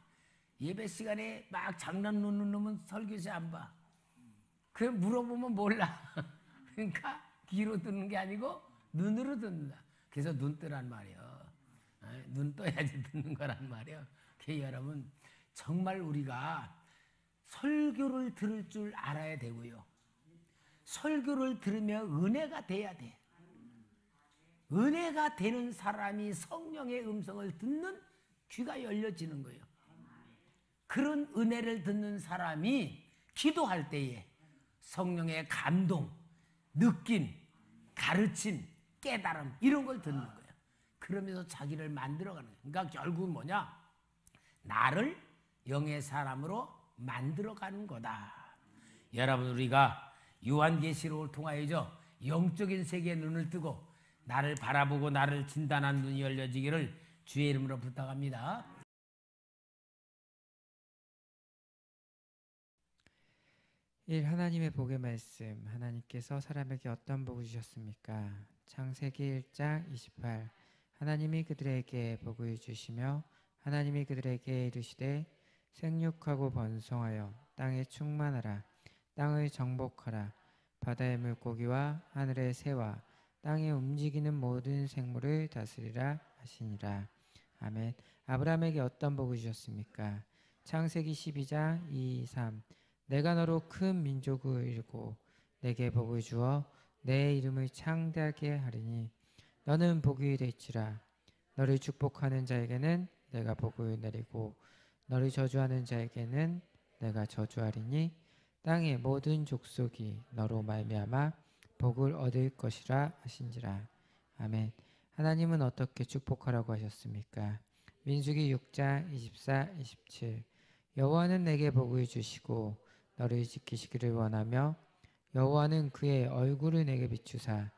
예배 시간에 막 장난 놓는 놈은 설교지 안 봐. 그래 물어보면 몰라. 그러니까 귀로 듣는 게 아니고 눈으로 듣는다. 그래서 눈 뜨란 말이에요. 눈 떠야지 듣는 거란 말이에요. 그래서 여러분, 정말 우리가 설교를 들을 줄 알아야 되고요. 설교를 들으며 은혜가 돼야 돼. 은혜가 되는 사람이 성령의 음성을 듣는 귀가 열려지는 거예요. 그런 은혜를 듣는 사람이 기도할 때에 성령의 감동, 느낌, 가르침, 깨달음 이런 걸 듣는 거예요. 그러면서 자기를 만들어가는 거예요. 그러니까 결국은 뭐냐? 나를 영의 사람으로 만들어가는 거다. 여러분, 우리가 요한계시록을 통하여서 영적인 세계에 눈을 뜨고 나를 바라보고 나를 진단한 눈이 열려지기를 주의 이름으로 부탁합니다. 하나님의 복의 말씀. 하나님께서 사람에게 어떤 복을 주셨습니까? 창세기 1장 28. 하나님이 그들에게 복을 주시며 하나님이 그들에게 이르시되 생육하고 번성하여 땅에 충만하라. 땅을 정복하라. 바다의 물고기와 하늘의 새와 땅에 움직이는 모든 생물을 다스리라 하시니라. 아멘. 아브라함에게 어떤 복을 주셨습니까? 창세기 12장 2, 3. 내가 너로 큰 민족을 이루고 내게 복을 주어 내 이름을 창대하게 하리니 너는 복이 될지라. 너를 축복하는 자에게는 내가 복을 내리고 너를 저주하는 자에게는 내가 저주하리니 땅의 모든 족속이 너로 말미암아 복을 얻을 것이라 하신지라. 아멘. 하나님은 어떻게 축복하라고 하셨습니까? 민수기 6장 24, 27. 여호와는 내게 복을 주시고 너를 지키시기를 원하며 여호와는 그의 얼굴을 내게 비추사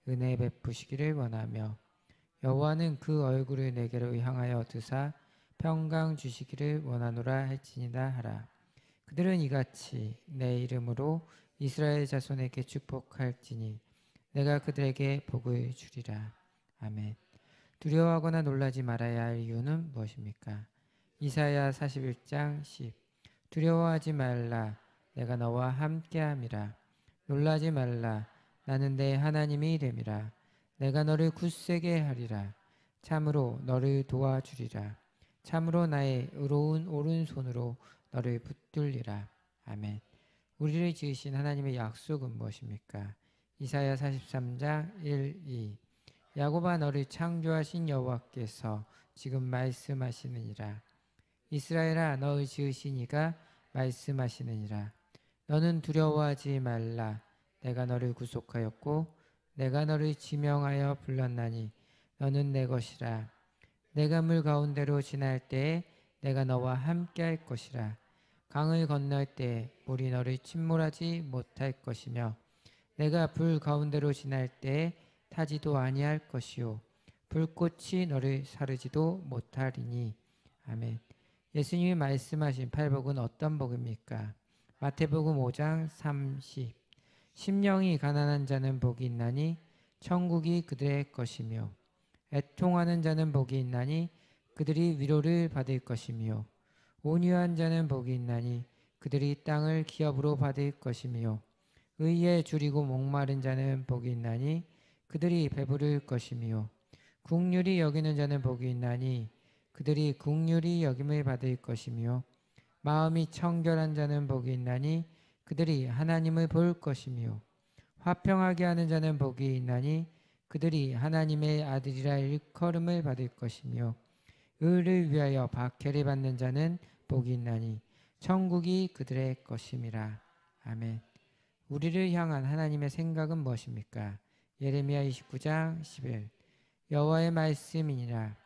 은혜 베푸시기를 원하며 여호와는 그 얼굴을 내게로 향하여 드사 평강 주시기를 원하노라 할지니라 하라. 그들은 이같이 내 이름으로 이스라엘 자손에게 축복할지니 내가 그들에게 복을 주리라. 아멘. 두려워하거나 놀라지 말아야 할 이유는 무엇입니까? 이사야 41장 10. 두려워하지 말라. 내가 너와 함께함이라. 놀라지 말라. 나는 내 하나님이 됨이라. 내가 너를 굳세게 하리라. 참으로 너를 도와주리라. 참으로 나의 의로운 오른손으로 너를 붙들리라. 아멘. 우리를 지으신 하나님의 약속은 무엇입니까? 이사야 43장 1, 2. 야곱아, 너를 창조하신 여호와께서 지금 말씀하시느니라. 이스라엘아, 너를 지으신 이가 말씀하시느니라. 너는 두려워하지 말라. 내가 너를 구속하였고 내가 너를 지명하여 불렀나니 너는 내 것이라. 내가 물 가운데로 지날 때에 내가 너와 함께 할 것이라. 강을 건널 때 물이 너를 침몰하지 못할 것이며 내가 불 가운데로 지날 때에 타지도 아니할 것이요 불꽃이 너를 사르지도 못하리니. 아멘. 예수님이 말씀하신 팔복은 어떤 복입니까? 마태복음 5장 30. 심령이 가난한 자는 복이 있나니 천국이 그들의 것이며 애통하는 자는 복이 있나니 그들이 위로를 받을 것이며 온유한 자는 복이 있나니 그들이 땅을 기업으로 받을 것이며 의에 줄이고 목마른 자는 복이 있나니 그들이 배부를 것이며 긍휼히 여기는 자는 복이 있나니 그들이 긍휼히 여김을 받을 것이며 마음이 청결한 자는 복이 있나니 그들이 하나님을 볼 것이며 화평하게 하는 자는 복이 있나니 그들이 하나님의 아들이라 일컬음을 받을 것이며 의를 위하여 박해를 받는 자는 복이 있나니 천국이 그들의 것임이라. 아멘. 우리를 향한 하나님의 생각은 무엇입니까? 예레미야 29장 11. 여호와의 말씀이니라.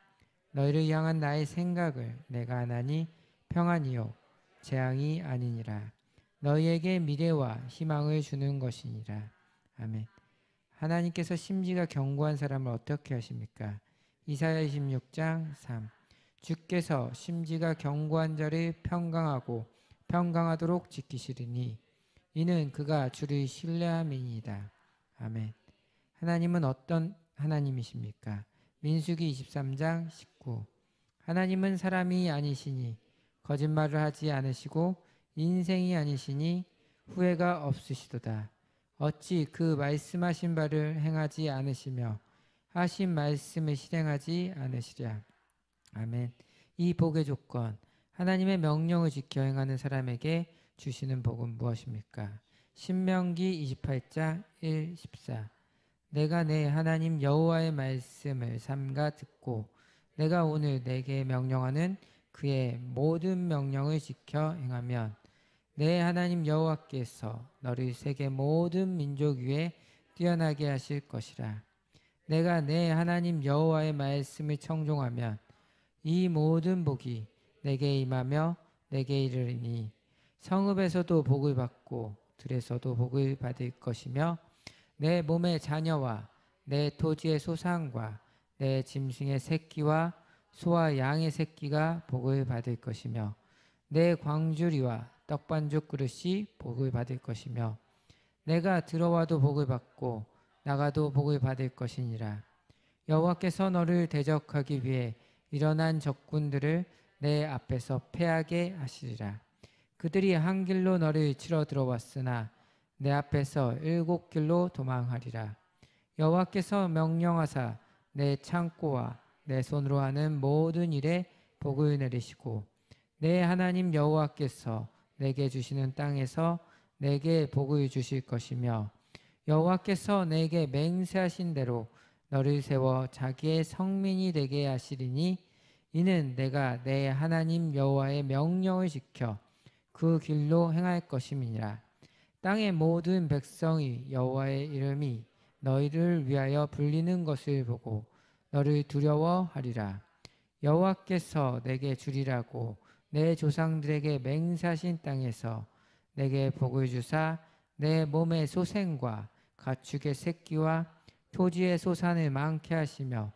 너희를 향한 나의 생각을 내가 아나니 평안이요 재앙이 아니니라. 너희에게 미래와 희망을 주는 것이니라. 아멘. 하나님께서 심지가 견고한 사람을 어떻게 하십니까? 이사야 26장 3. 주께서 심지가 견고한 자를 평강하고 평강하도록 지키시리니 이는 그가 주를 신뢰함이니이다. 아멘. 하나님은 어떤 하나님이십니까? 민수기 23장 19. 하나님은 사람이 아니시니 거짓말을 하지 않으시고 인생이 아니시니 후회가 없으시도다. 어찌 그 말씀하신 바를 행하지 않으시며 하신 말씀을 실행하지 않으시랴. 아멘. 이 복의 조건, 하나님의 명령을 지켜 행하는 사람에게 주시는 복은 무엇입니까? 신명기 28장 1, 14. 내가 내 하나님 여호와의 말씀을 삼가 듣고 내가 오늘 내게 명령하는 그의 모든 명령을 지켜 행하면 내 하나님 여호와께서 너를 세계 모든 민족 위에 뛰어나게 하실 것이라. 내가 내 하나님 여호와의 말씀을 청종하면 이 모든 복이 내게 임하며 내게 이르리니 성읍에서도 복을 받고 들에서도 복을 받을 것이며 내 몸의 자녀와 내 토지의 소산과 내 짐승의 새끼와 소와 양의 새끼가 복을 받을 것이며 내 광주리와 떡반죽 그릇이 복을 받을 것이며 내가 들어와도 복을 받고 나가도 복을 받을 것이니라. 여호와께서 너를 대적하기 위해 일어난 적군들을 내 앞에서 패하게 하시리라. 그들이 한 길로 너를 치러 들어왔으나 내 앞에서 7길로 도망하리라. 여호와께서 명령하사 내 창고와 내 손으로 하는 모든 일에 복을 내리시고 내 하나님 여호와께서 내게 주시는 땅에서 내게 복을 주실 것이며 여호와께서 내게 맹세하신 대로 너를 세워 자기의 성민이 되게 하시리니 이는 내가 내 하나님 여호와의 명령을 지켜 그 길로 행할 것임이니라. 땅의 모든 백성이 여호와의 이름이 너희를 위하여 불리는 것을 보고 너를 두려워하리라. 여호와께서 내게 주리라고 내 조상들에게 맹세하신 땅에서 내게 복을 주사 내 몸의 소생과 가축의 새끼와 토지의 소산을 많게 하시며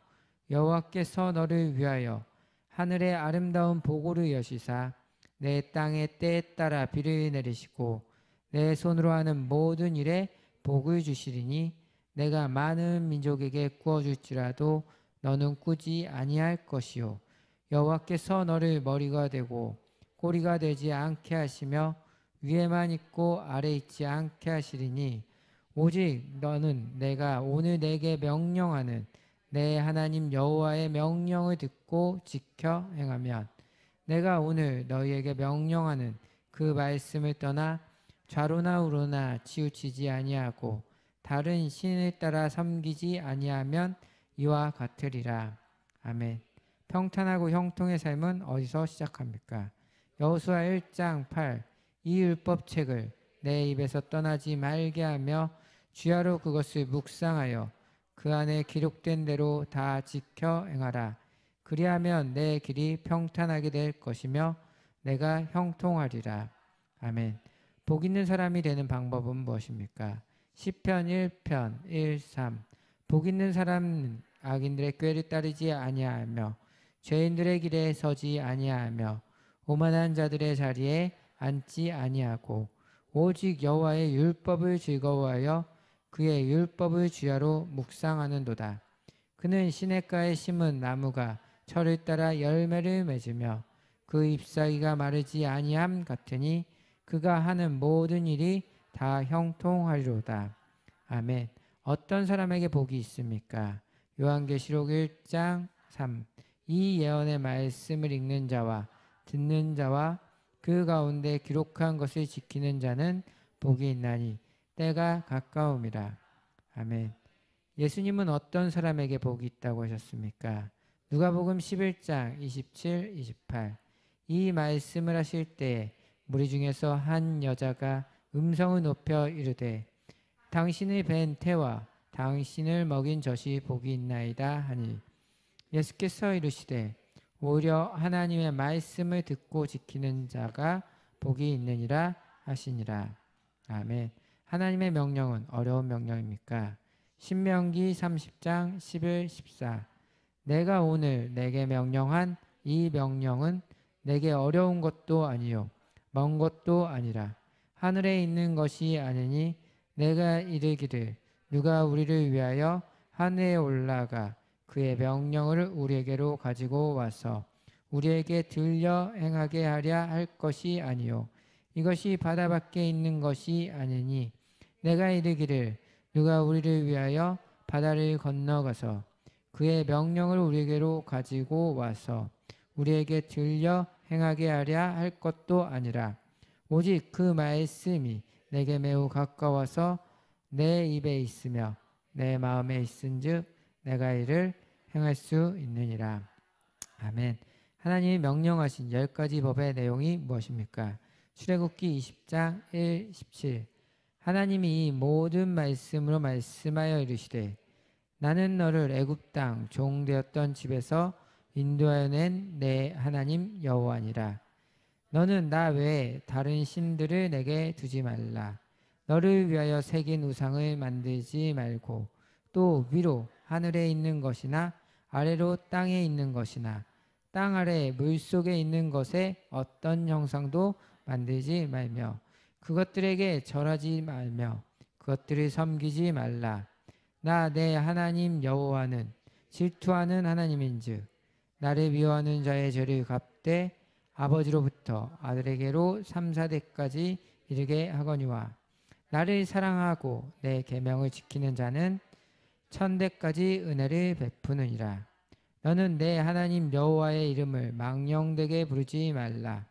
여호와께서 너를 위하여 하늘의 아름다운 보고를 여시사 내 땅의 때에 따라 비를 내리시고 내 손으로 하는 모든 일에 복을 주시리니 내가 많은 민족에게 구워줄지라도 너는 꾸지 아니할 것이요 여호와께서 너를 머리가 되고 꼬리가 되지 않게 하시며 위에만 있고 아래 있지 않게 하시리니 오직 너는 내가 오늘 내게 명령하는 내 하나님 여호와의 명령을 듣고 지켜 행하면 내가 오늘 너희에게 명령하는 그 말씀을 떠나 좌로나 우로나 치우치지 아니하고 다른 신을 따라 섬기지 아니하면 이와 같으리라. 아멘. 평탄하고 형통의 삶은 어디서 시작합니까? 여호수아 1장 8. 이 율법책을 내 입에서 떠나지 말게 하며 주야로 그것을 묵상하여 그 안에 기록된 대로 다 지켜 행하라. 그리하면 내 길이 평탄하게 될 것이며 내가 형통하리라. 아멘. 복 있는 사람이 되는 방법은 무엇입니까? 시편 1편 1, 3. 복 있는 사람은 악인들의 꾀를 따르지 아니하며 죄인들의 길에 서지 아니하며 오만한 자들의 자리에 앉지 아니하고 오직 여호와의 율법을 즐거워하여 그의 율법을 주야로 묵상하는도다. 그는 시냇가에 심은 나무가 철을 따라 열매를 맺으며 그 잎사귀가 마르지 아니함 같으니 그가 하는 모든 일이 다 형통하리로다. 아멘. 어떤 사람에게 복이 있습니까? 요한계시록 1장 3. 이 예언의 말씀을 읽는 자와 듣는 자와 그 가운데 기록한 것을 지키는 자는 복이 있나니 때가 가까움이라. 아멘. 예수님은 어떤 사람에게 복이 있다고 하셨습니까? 누가복음 11장 27, 28. 이 말씀을 하실 때에 무리 중에서 한 여자가 음성을 높여 이르되 당신을 뵌 태와 당신을 먹인 젖이 복이 있나이다 하니 예수께서 이르시되 오히려 하나님의 말씀을 듣고 지키는 자가 복이 있느니라 하시니라. 아멘. 하나님의 명령은 어려운 명령입니까? 신명기 30장 11, 14. 내가 오늘 내게 명령한 이 명령은 내게 어려운 것도 아니요 먼 것도 아니라 하늘에 있는 것이 아니니 내가 이르기를 누가 우리를 위하여 하늘에 올라가 그의 명령을 우리에게로 가지고 와서 우리에게 들려 행하게 하랴 할 것이 아니요 이것이 바다 밖에 있는 것이 아니니 내가 이르기를 누가 우리를 위하여 바다를 건너가서 그의 명령을 우리에게로 가지고 와서 우리에게 들려 행하게 하랴 할 것도 아니라 오직 그 말씀이 내게 매우 가까워서 내 입에 있으며 내 마음에 있은즉 내가 이를 행할 수 있느니라. 아멘. 하나님이 명령하신 10가지 법의 내용이 무엇입니까? 출애굽기 20장 1, 17. 하나님이 이 모든 말씀으로 말씀하여 이르시되 나는 너를 애굽 땅 종되었던 집에서 인도하여 낸 내 하나님 여호와니라. 너는 나 외에 다른 신들을 내게 두지 말라. 너를 위하여 새긴 우상을 만들지 말고 또 위로 하늘에 있는 것이나 아래로 땅에 있는 것이나 땅 아래 물속에 있는 것에 어떤 형상도 만들지 말며 그것들에게 절하지 말며 그것들을 섬기지 말라. 나 내 하나님 여호와는 질투하는 하나님인즉 나를 미워하는 자의 죄를 갚되 아버지로부터 아들에게로 3, 4대까지 이르게 하거니와 나를 사랑하고 내 계명을 지키는 자는 1000대까지 은혜를 베푸느니라. 너는 내 하나님 여호와의 이름을 망령되게 부르지 말라.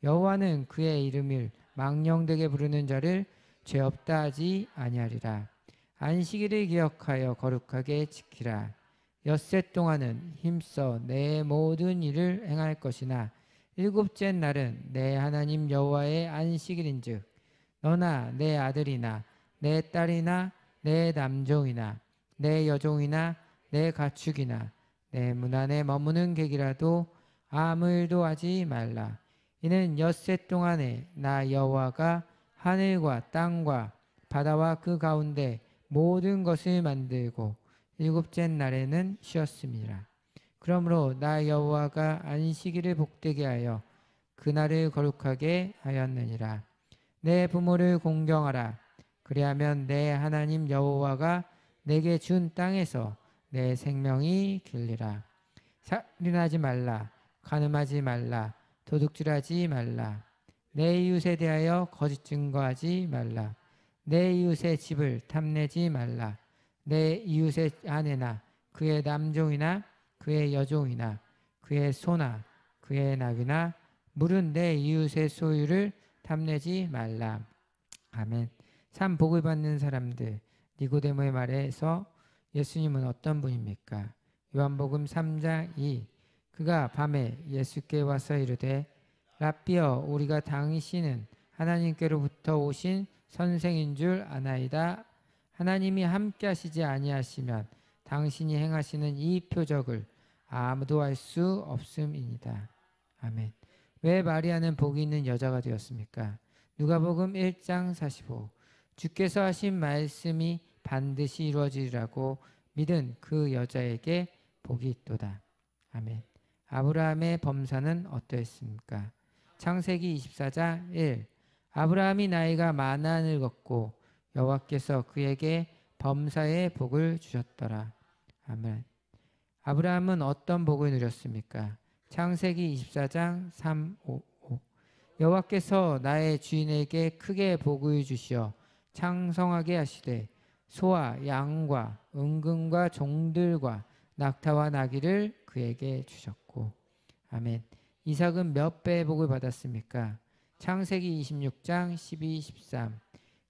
여호와는 그의 이름을 망령되게 부르는 자를 죄 없다 하지 아니하리라. 안식일을 기억하여 거룩하게 지키라. 엿새 동안은 힘써 내 모든 일을 행할 것이나 일곱째 날은 내 하나님 여호와의 안식일인즉 너나 내 아들이나 내 딸이나 내 남종이나 내 여종이나 내 가축이나 내 문 안에 머무는 객이라도 아무 일도 하지 말라. 이는 엿새 동안에 나 여호와가 하늘과 땅과 바다와 그 가운데 모든 것을 만들고 일곱째 날에는 쉬었습니다. 그러므로 나 여호와가 안식일을 복되게 하여 그날을 거룩하게 하였느니라. 내 부모를 공경하라. 그리하면 내 하나님 여호와가 내게 준 땅에서 내 생명이 길리라. 살인하지 말라. 간음하지 말라. 도둑질하지 말라. 내 이웃에 대하여 거짓 증거하지 말라. 내 이웃의 집을 탐내지 말라. 내 이웃의 아내나 그의 남종이나 그의 여종이나 그의 소나 그의 낙이나 물은 내 이웃의 소유를 탐내지 말라. 아멘. 참 복을 받는 사람들. 니고데모의 말에서 예수님은 어떤 분입니까? 요한복음 3장 2. 그가 밤에 예수께 와서 이르되 라삐여 우리가 당신은 하나님께로부터 오신 선생인 줄 아나이다. 하나님이 함께 하시지 아니하시면 당신이 행하시는 이 표적을 아무도 할 수 없음이니이다. 아멘. 왜 마리아는 복이 있는 여자가 되었습니까? 누가복음 1장 45. 주께서 하신 말씀이 반드시 이루어지리라고 믿은 그 여자에게 복이 있도다. 아멘. 아브라함의 범사는 어떠했습니까? 창세기 24장 1. 아브라함이 나이가 많아 늙었고 여호와께서 그에게 범사의 복을 주셨더라. 아멘. 아브라함은 어떤 복을 누렸습니까? 창세기 24장 3, 5. 여호와께서 나의 주인에게 크게 복을 주시어 창성하게 하시되 소와 양과 은금과 종들과 낙타와 나귀를 그에게 주셨고. 아멘. 이삭은 몇 배의 복을 받았습니까? 창세기 26장 12, 13.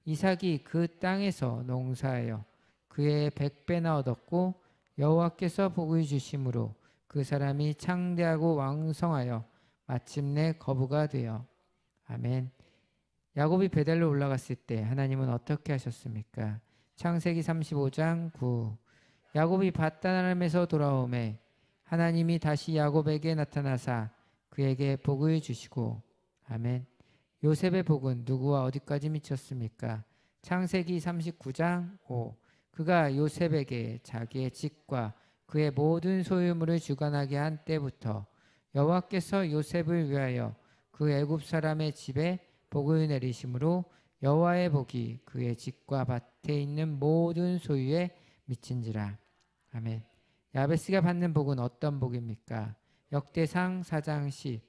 이삭이 그 땅에서 농사하여 그의 100배나 얻었고 여호와께서 복을 주심으로 그 사람이 창대하고 왕성하여 마침내 거부가 되어. 아멘. 야곱이 베델로 올라갔을 때 하나님은 어떻게 하셨습니까? 창세기 35장 9. 야곱이 밧단아람에서 돌아오매 하나님이 다시 야곱에게 나타나사 그에게 복을 주시고. 아멘. 요셉의 복은 누구와 어디까지 미쳤습니까? 창세기 39장 5. 그가 요셉에게 자기의 집과 그의 모든 소유물을 주관하게 한 때부터 여호와께서 요셉을 위하여 그 애굽 사람의 집에 복을 내리심으로 여호와의 복이 그의 집과 밭에 있는 모든 소유에 미친지라. 아멘. 야베스가 받는 복은 어떤 복입니까? 역대상 4장 10.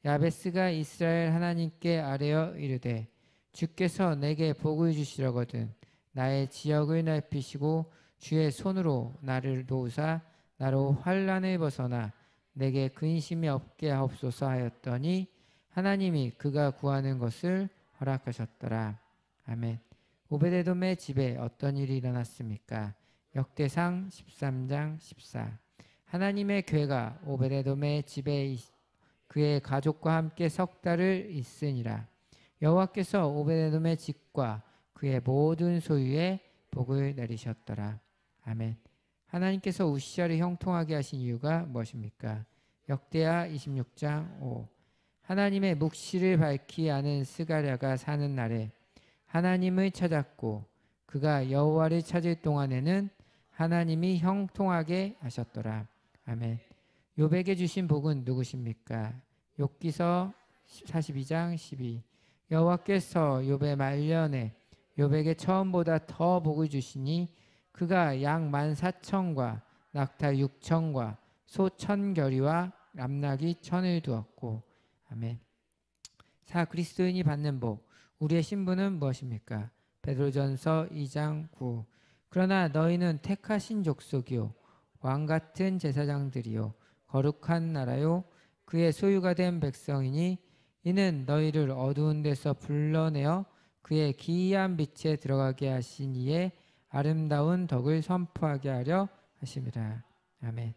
야베스가 이스라엘 하나님께 아뢰어 이르되 주께서 내게 복을 주시려거든 나의 지역을 넓히시고 주의 손으로 나를 도우사 나로 환난을 벗어나 내게 근심이 없게 하옵소서 하였더니 하나님이 그가 구하는 것을 허락하셨더라. 아멘. 오베데돔의 집에 어떤 일이 일어났습니까? 역대상 13장 14. 하나님의 괴가 오베데돔의 집에 그의 가족과 함께 석 달을 있으니라. 여호와께서 오베데돔의 집과 그의 모든 소유에 복을 내리셨더라. 아멘. 하나님께서 우시아를 형통하게 하신 이유가 무엇입니까? 역대하 26장 5. 하나님의 묵시를 밝히 아는 스가랴가 사는 날에 하나님을 찾았고 그가 여호와를 찾을 동안에는 하나님이 형통하게 하셨더라. 아멘. 욥에게 주신 복은 누구십니까? 욥기서 42장 12. 여호와께서 욥의 말년에 욥에게 처음보다 더 복을 주시니 그가 양 14,000과 낙타 6,000과 소 1,000결이와 람나귀 1,000을 두었고. 아멘. 그리스도인이 받는 복. 우리의 신분은 무엇입니까? 베드로전서 2장 9. 그러나 너희는 택하신 족속이요 왕같은 제사장들이요 거룩한 나라요 그의 소유가 된 백성이니 이는 너희를 어두운 데서 불러내어 그의 기이한 빛에 들어가게 하신 이의 아름다운 덕을 선포하게 하려 하심이라. 아멘.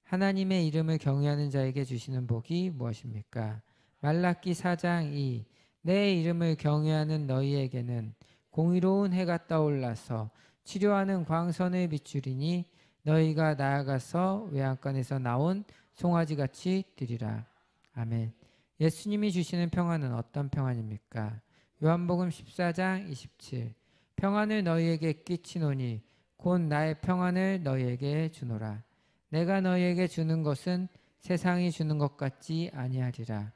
하나님의 이름을 경외하는 자에게 주시는 복이 무엇입니까? 말라기 4장 2. 내 이름을 경외하는 너희에게는 공의로운 해가 떠올라서 치료하는 광선을 비추리니 너희가 나아가서 외양간에서 나온 송아지같이 뛰리라. 아멘. 예수님이 주시는 평안은 어떤 평안입니까? 요한복음 14장 27. 평안을 너희에게 끼치노니 곧 나의 평안을 너희에게 주노라. 내가 너희에게 주는 것은 세상이 주는 것 같지 아니하리라.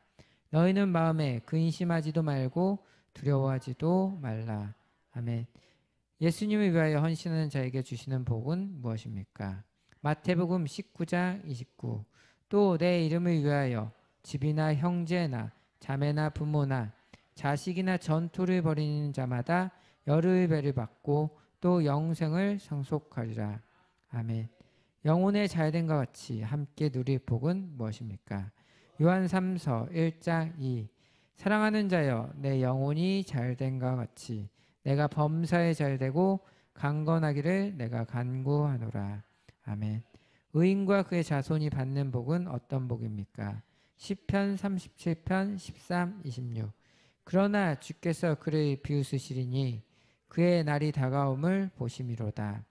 너희는 마음에 근심하지도 말고 두려워하지도 말라. 아멘. 예수님을 위하여 헌신하는 자에게 주시는 복은 무엇입니까? 마태복음 19장 29. 또 내 이름을 위하여 집이나 형제나 자매나 부모나 자식이나 전토를 벌이는 자마다 열의 배를 받고 또 영생을 상속하리라. 아멘. 영혼의 잘됨과 같이 함께 누릴 복은 무엇입니까? 요한 3서 1장 2. 사랑하는 자여 내 영혼이 잘됨과 같이 내가 범사에 잘되고 강건하기를 내가 간구하노라. 아멘. 의인과 그의 자손이 받는 복은 어떤 복입니까? 시편 37편 13, 26. 그러나 주께서 그를 비웃으시리니 그의 날이 다가옴을 보심이로다.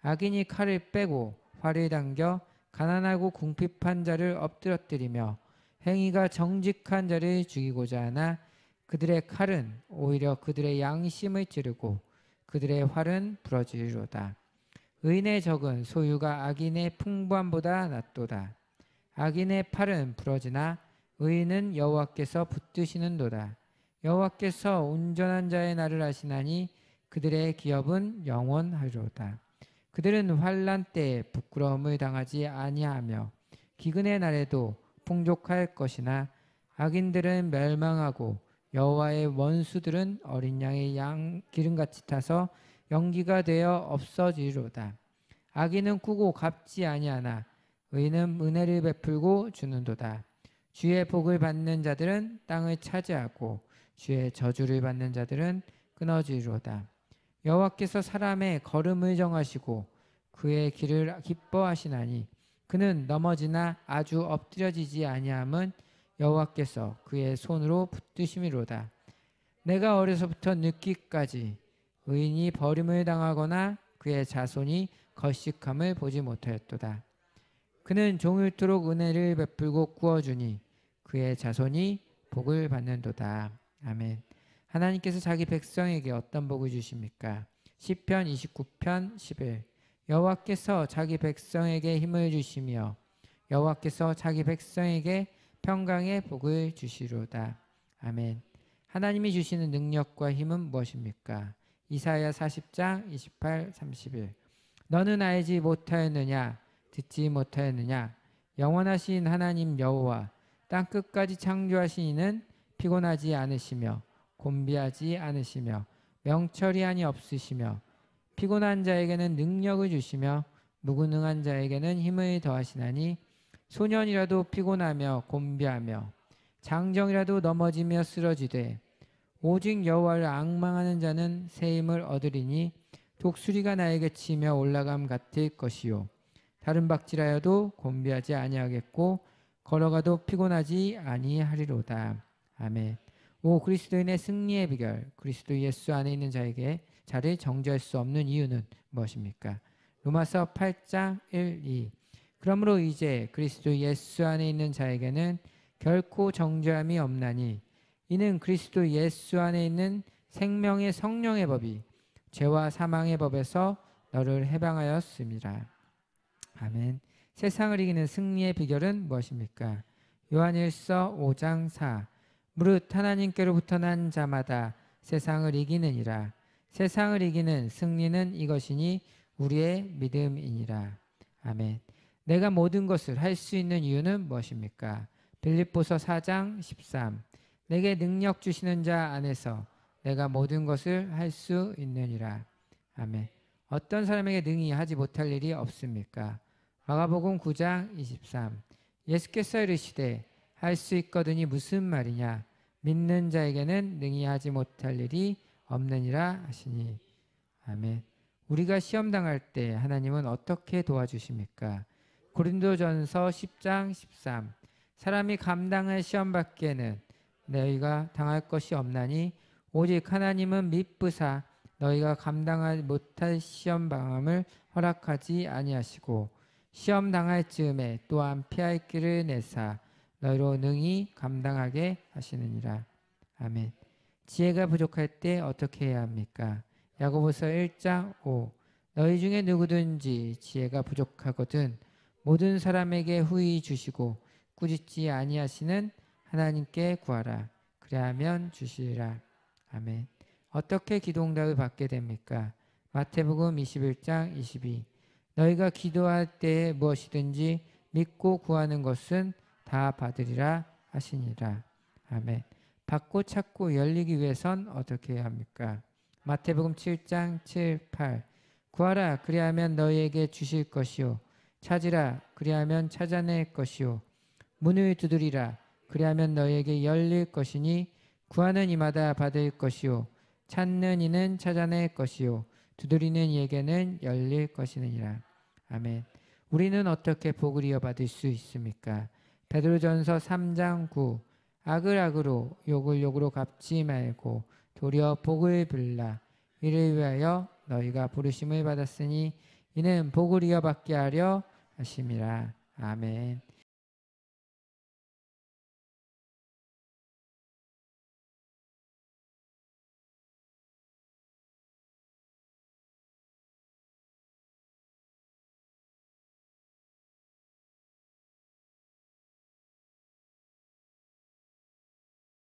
악인이 칼을 빼고 활을 당겨 가난하고 궁핍한 자를 엎드러뜨리며 행위가 정직한 자를 죽이고자 하나 그들의 칼은 오히려 그들의 양심을 찌르고 그들의 활은 부러지리로다. 의인의 적은 소유가 악인의 풍부함보다 낫도다. 악인의 팔은 부러지나 의인은 여호와께서 붙드시는도다. 여호와께서 온전한 자의 날을 하시나니 그들의 기업은 영원하리로다. 그들은 환난 때에 부끄러움을 당하지 아니하며 기근의 날에도 풍족할 것이나 악인들은 멸망하고 여호와의 원수들은 어린 양의 기름같이 타서 연기가 되어 없어지리로다. 악인은 꾸고 갚지 아니하나 의인은 은혜를 베풀고 주는도다. 주의 복을 받는 자들은 땅을 차지하고 주의 저주를 받는 자들은 끊어지리로다. 여호와께서 사람의 걸음을 정하시고 그의 길을 기뻐하시나니 그는 넘어지나 아주 엎드려지지 아니함은 여호와께서 그의 손으로 붙드심이로다. 내가 어려서부터 늙기까지 의인이 버림을 당하거나 그의 자손이 거식함을 보지 못하였도다. 그는 종일토록 은혜를 베풀고 구워주니 그의 자손이 복을 받는도다. 아멘. 하나님께서 자기 백성에게 어떤 복을 주십니까? 시편 29편 11. 여호와께서 자기 백성에게 힘을 주시며 여호와께서 자기 백성에게 평강의 복을 주시로다. 아멘. 하나님이 주시는 능력과 힘은 무엇입니까? 이사야 40장 28, 31. 너는 알지 못하였느냐? 듣지 못하였느냐? 영원하신 하나님 여호와 땅끝까지 창조하신 이는 피곤하지 않으시며 곤비하지 않으시며 명철이 없으시며 피곤한 자에게는 능력을 주시며 무능한 자에게는 힘을 더하시나니 소년이라도 피곤하며 곤비하며 장정이라도 넘어지며 쓰러지되 오직 여호와를 앙망하는 자는 새 힘을 얻으리니 독수리가 나에게 치며 올라감 같을 것이요 다른 박질하여도 곤비하지 아니하겠고 걸어가도 피곤하지 아니하리로다. 아멘. 오 그리스도인의 승리의 비결, 그리스도 예수 안에 있는 자에게 자를 정죄할 수 없는 이유는 무엇입니까? 로마서 8장 1, 2. 그러므로 이제 그리스도 예수 안에 있는 자에게는 결코 정죄함이 없나니 이는 그리스도 예수 안에 있는 생명의 성령의 법이 죄와 사망의 법에서 너를 해방하였습니다. 아멘. 세상을 이기는 승리의 비결은 무엇입니까? 요한일서 5장 4. 무릇 하나님께로부터 난 자마다 세상을 이기느니라. 세상을 이기는 승리는 이것이니 우리의 믿음이니라. 아멘. 내가 모든 것을 할 수 있는 이유는 무엇입니까? 빌립보서 4장 13. 내게 능력 주시는 자 안에서 내가 모든 것을 할 수 있느니라. 아멘. 어떤 사람에게 능히 하지 못할 일이 없습니까? 마가복음 9장 23. 예수께서 이르시되 할 수 있거든이 무슨 말이냐? 믿는 자에게는 능히 하지 못할 일이 없느니라 하시니. 아멘. 우리가 시험 당할 때 하나님은 어떻게 도와주십니까? 고린도전서 10장 13. 사람이 감당할 시험 밖에는 너희가 당할 것이 없나니 오직 하나님은 미쁘사 너희가 감당하지 못할 시험 방함을 허락하지 아니하시고 시험 당할 즈음에 또한 피할 길을 내사 너희로 능히 감당하게 하시느니라. 아멘. 지혜가 부족할 때 어떻게 해야 합니까? 야고보서 1장 5. 너희 중에 누구든지 지혜가 부족하거든 모든 사람에게 후히 주시고 꾸짖지 아니하시는 하나님께 구하라. 그리하면 주시리라. 아멘. 어떻게 기도 응답을 받게 됩니까? 마태복음 21장 22. 너희가 기도할 때에 무엇이든지 믿고 구하는 것은 다 받으리라 하시니라. 아멘. 받고 찾고 열리기 위해선 어떻게 해야 합니까? 마태복음 7장 7, 8. 구하라 그리하면 너희에게 주실 것이요 찾으라 그리하면 찾아낼 것이요 문을 두드리라 그리하면 너희에게 열릴 것이니 구하는 이마다 받을 것이요 찾는 이는 찾아낼 것이요 두드리는 이에게는 열릴 것이니라. 아멘. 우리는 어떻게 복을 이어받을 수 있습니까? 베드로전서 3장 9. 악을 악으로 욕을 욕으로 갚지 말고 도리어 복을 빌라. 이를 위하여 너희가 부르심을 받았으니 이는 복을 이어받게 하려 하심이라. 아멘.